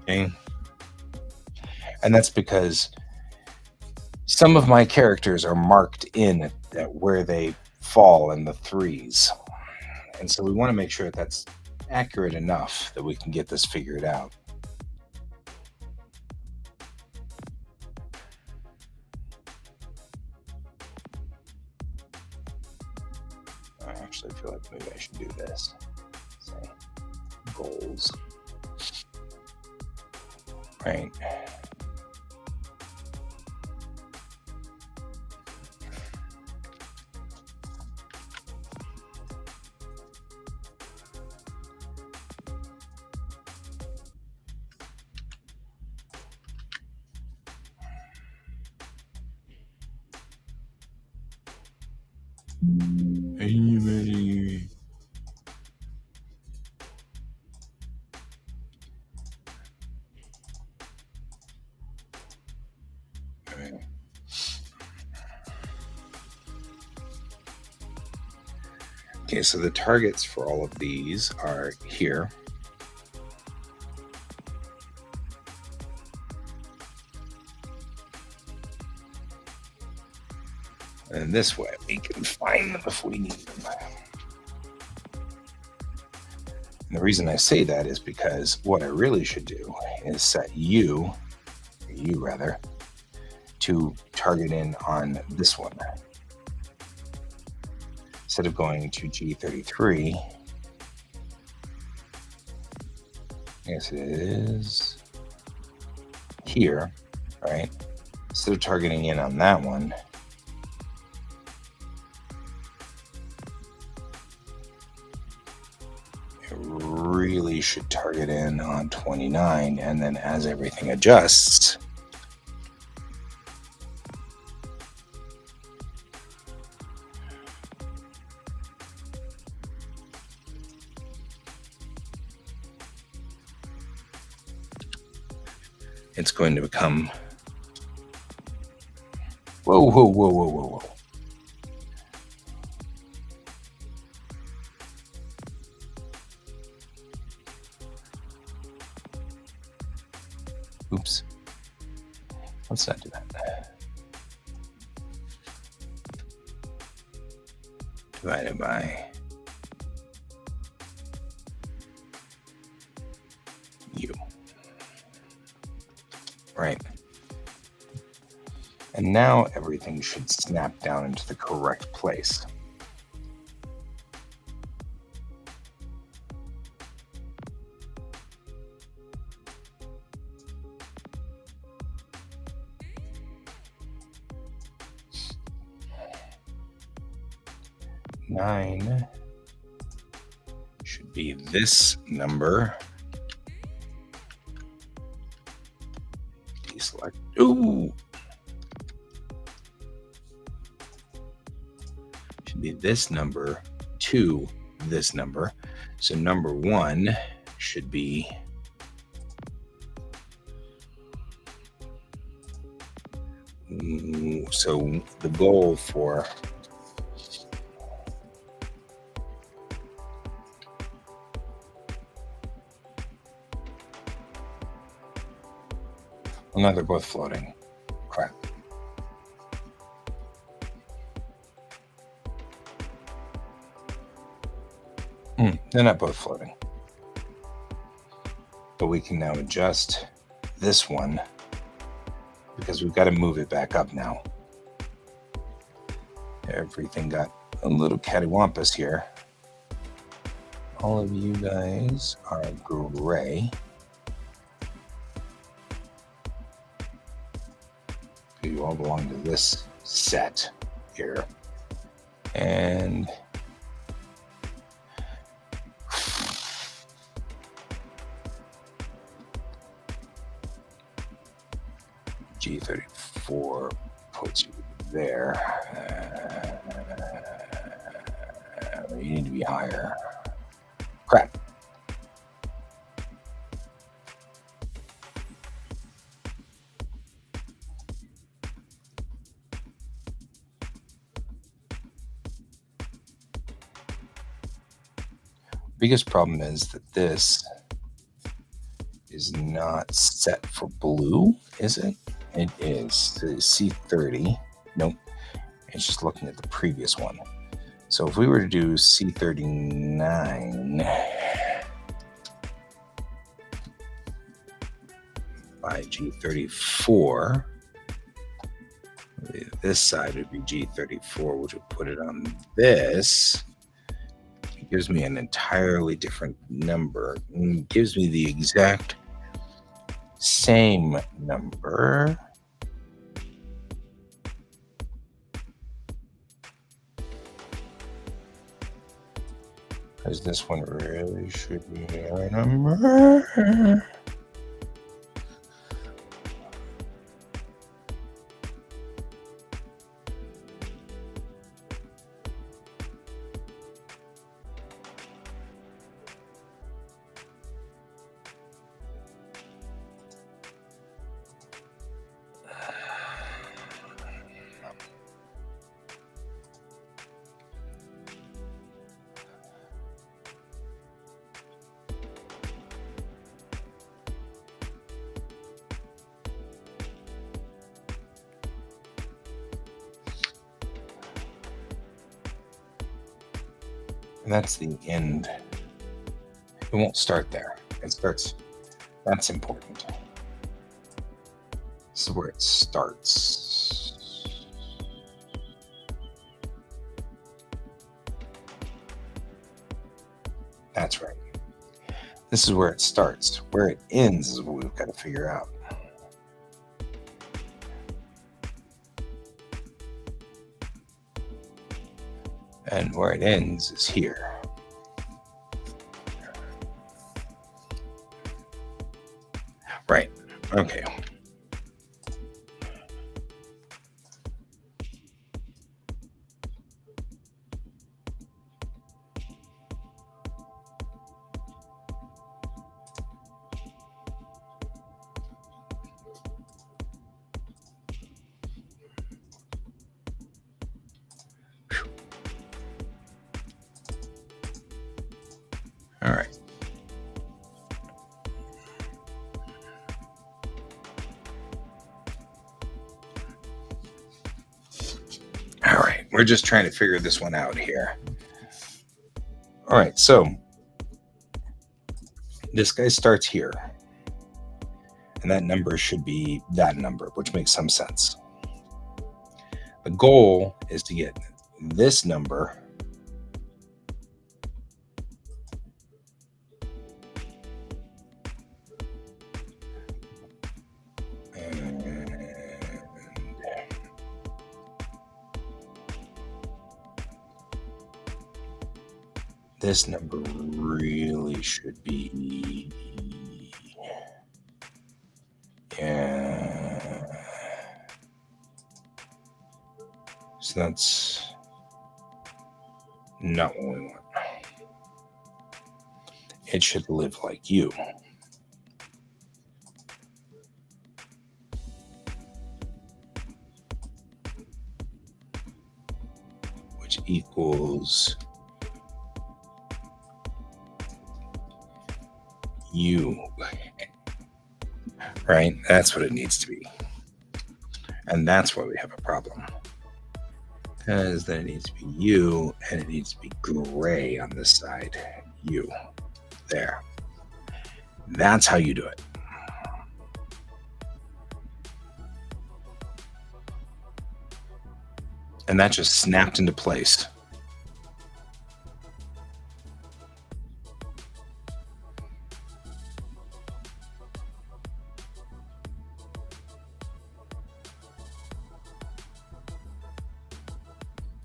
Okay. And that's because some of my characters are marked in at where they fall in the 3s. And so we want to make sure that's accurate enough that we can get this figured out. I actually feel like maybe I should do this. Say goals. Right. Are you ready? Okay, so the targets for all of these are here. And this way we can find them if we need them. And the reason I say that is because what I really should do is set you rather, to target in on this one. Instead of going to G33, yes, it is here, right? Instead of targeting in on that one, it really should target in on 29, and then as everything adjusts, it's going to become whoa. Oops. Let's not do that. Divided by U. Right. And now everything should snap down into the correct place. Nine should be this number. Deselect. Ooh. Should be this number to this number. So number 1 should be so the goal for Well, now they're both floating. Crap. They're not both floating. But we can now adjust this one because we've got to move it back up now. Everything got a little cattywampus here. All of you guys are gray. You all belong to this set here. And G34 puts you there. You need to be higher. Crap. Biggest problem is that this is not set for blue, is it? It is the C30. Nope. It's just looking at the previous one. So if we were to do C39 by G34, this side would be G34, which would put it on this. It gives me an entirely different number. It gives me the exact same number. Because this one really should be our number. And that's the end. It won't start there. It starts. That's important. This is where it starts. That's right. This is where it starts. Where it ends is what we've got to figure out. And where it ends is here. Right. Okay. All right. All right. We're just trying to figure this one out here. All right. So this guy starts here. And that number should be that number, which makes some sense. The goal is to get this number this number really should be, yeah. So that's not what we want. It should live like you. Which equals you. right? That's what it needs to be. And that's why we have a problem. Because then it needs to be you, and it needs to be gray on this side. You. There. That's how you do it. And that just snapped into place.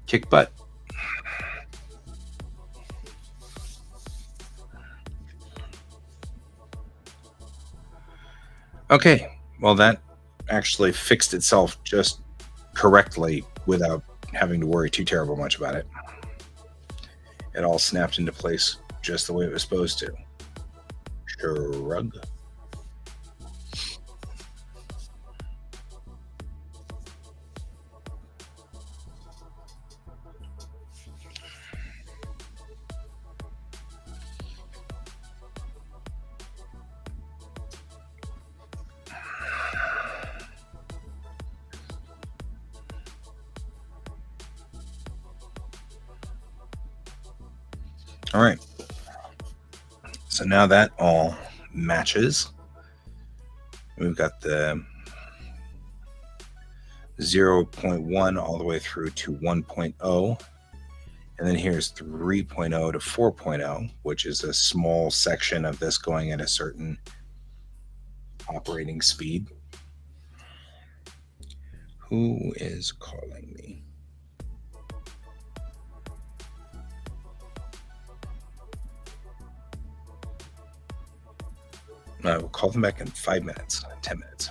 Kick butt. Okay, well, that actually fixed itself just correctly without having to worry too terrible much about it. It all snapped into place just the way it was supposed to. Shrug. All right. So now that all matches. We've got the 0.1 all the way through to 1.0. And then here's 3.0 to 4.0, which is a small section of this going at a certain operating speed. Who is calling me? We'll call them back in 5 minutes, 10 minutes.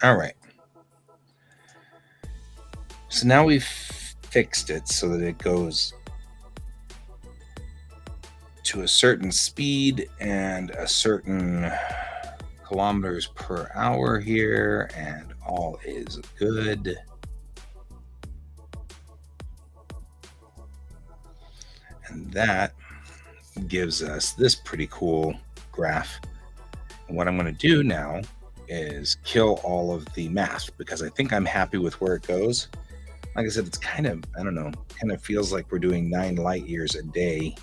All right. So now we've fixed it so that it goes to a certain speed and a certain kilometers per hour here, and all is good. And that gives us this pretty cool graph. And what I'm going to do now is kill all of the math because I think I'm happy with where it goes. Like I said, it's kind of, I don't know, kind of feels like we're doing 9 light years a day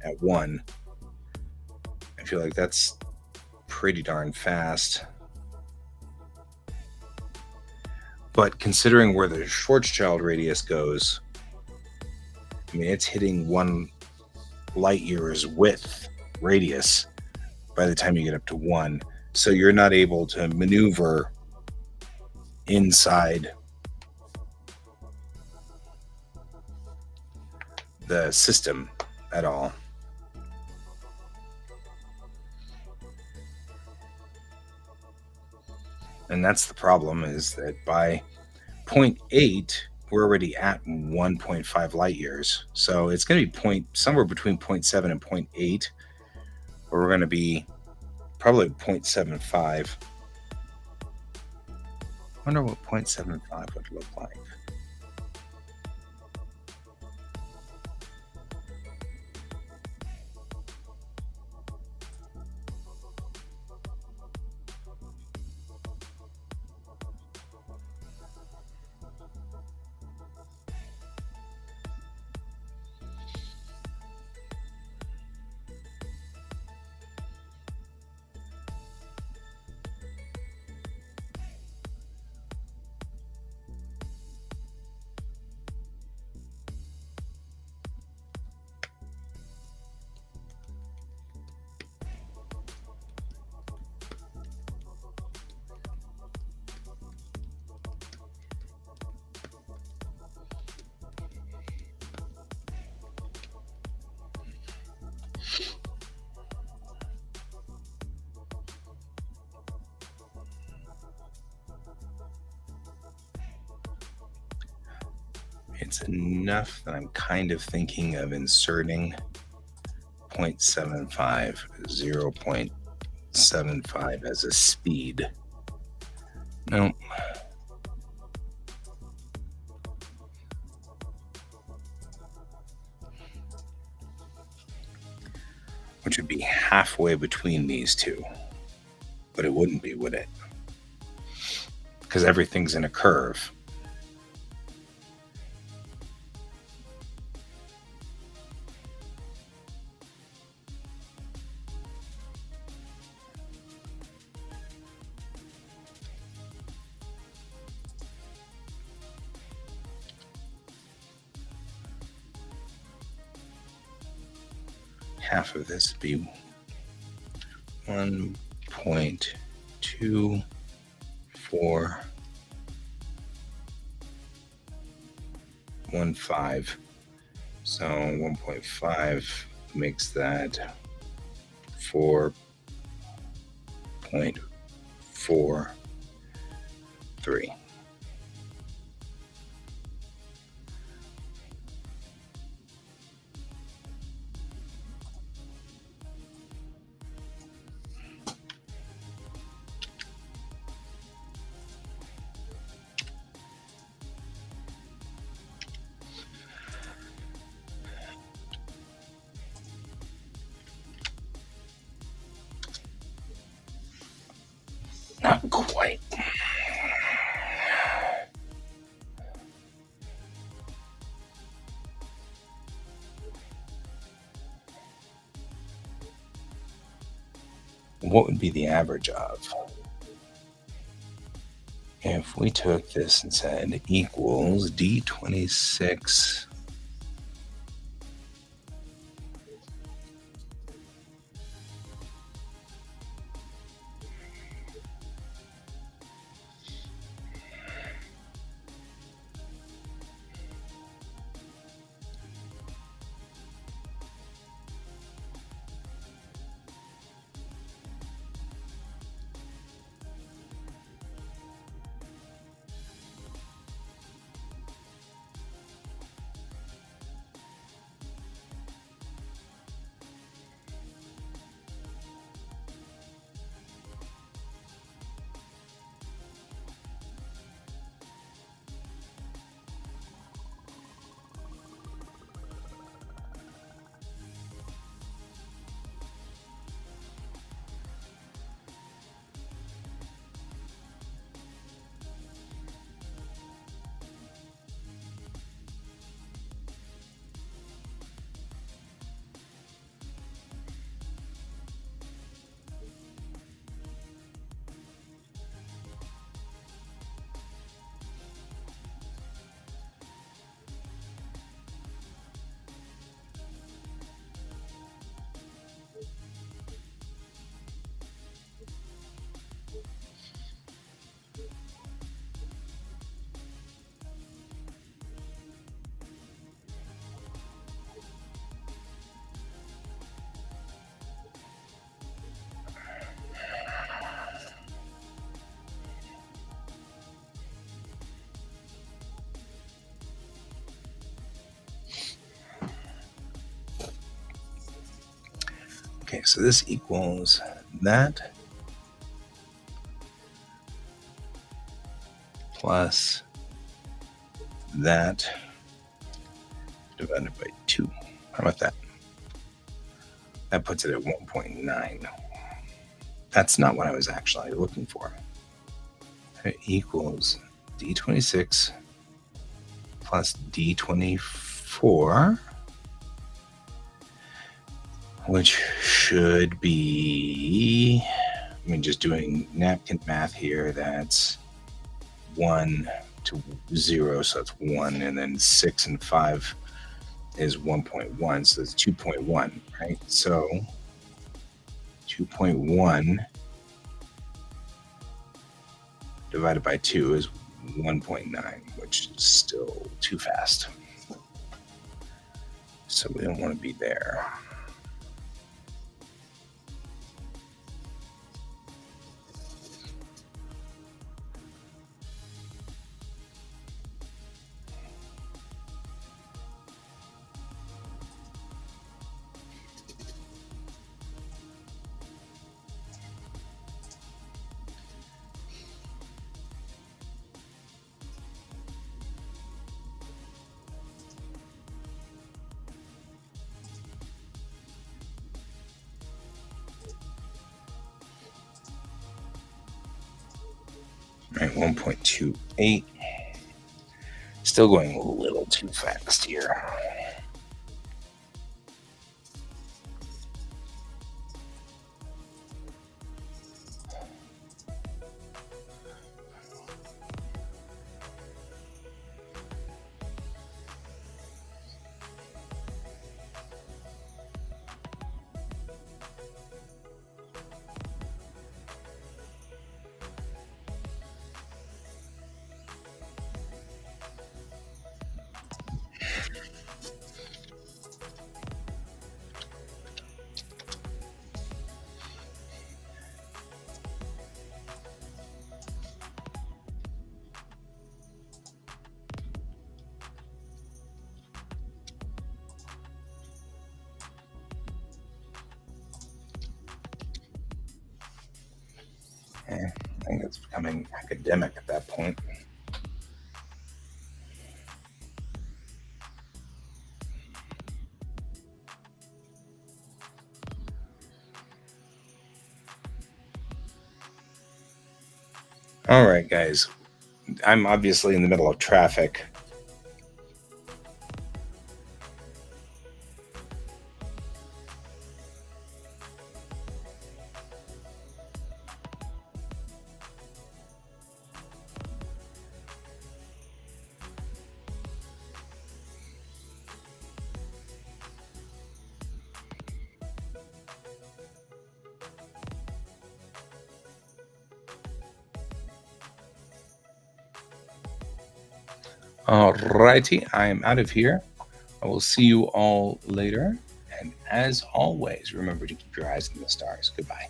at 1. I feel like that's pretty darn fast. But considering where the Schwarzschild radius goes, I mean, it's hitting 1 light year's width radius by the time you get up to 1. So you're not able to maneuver inside the system at all. And that's the problem, is that by 0.8, we're already at 1.5 light years. So it's going to be somewhere between 0.7 and 0.8, where we're going to be probably 0.75. I wonder what 0.75 would look like. It's enough that I'm kind of thinking of inserting 0.75, 0.75 as a speed. No. Which would be halfway between these two. But it wouldn't be, would it? Because everything's in a curve. Half of this would be 1.2415. So 1.5 makes that 4.43. Not quite. What would be the average of? If we took this and said equals D26 Okay, so this equals that plus that divided by 2. How about that? That puts it at 1.9. That's not what I was actually looking for. It equals D26 plus D24, which should be, I mean, just doing napkin math here, that's 1 to 0, so that's 1, and then 6 and 5 is 1.1, so it's 2.1, right? So 2.1 divided by 2 is 1.9, which is still too fast. So we don't want to be there. Right, 1.28. Still going a little too fast here. I think it's becoming academic at that point. All right, guys. I'm obviously in the middle of traffic. All righty, I am out of here. I will see you all later. And as always, remember to keep your eyes on the stars. Goodbye.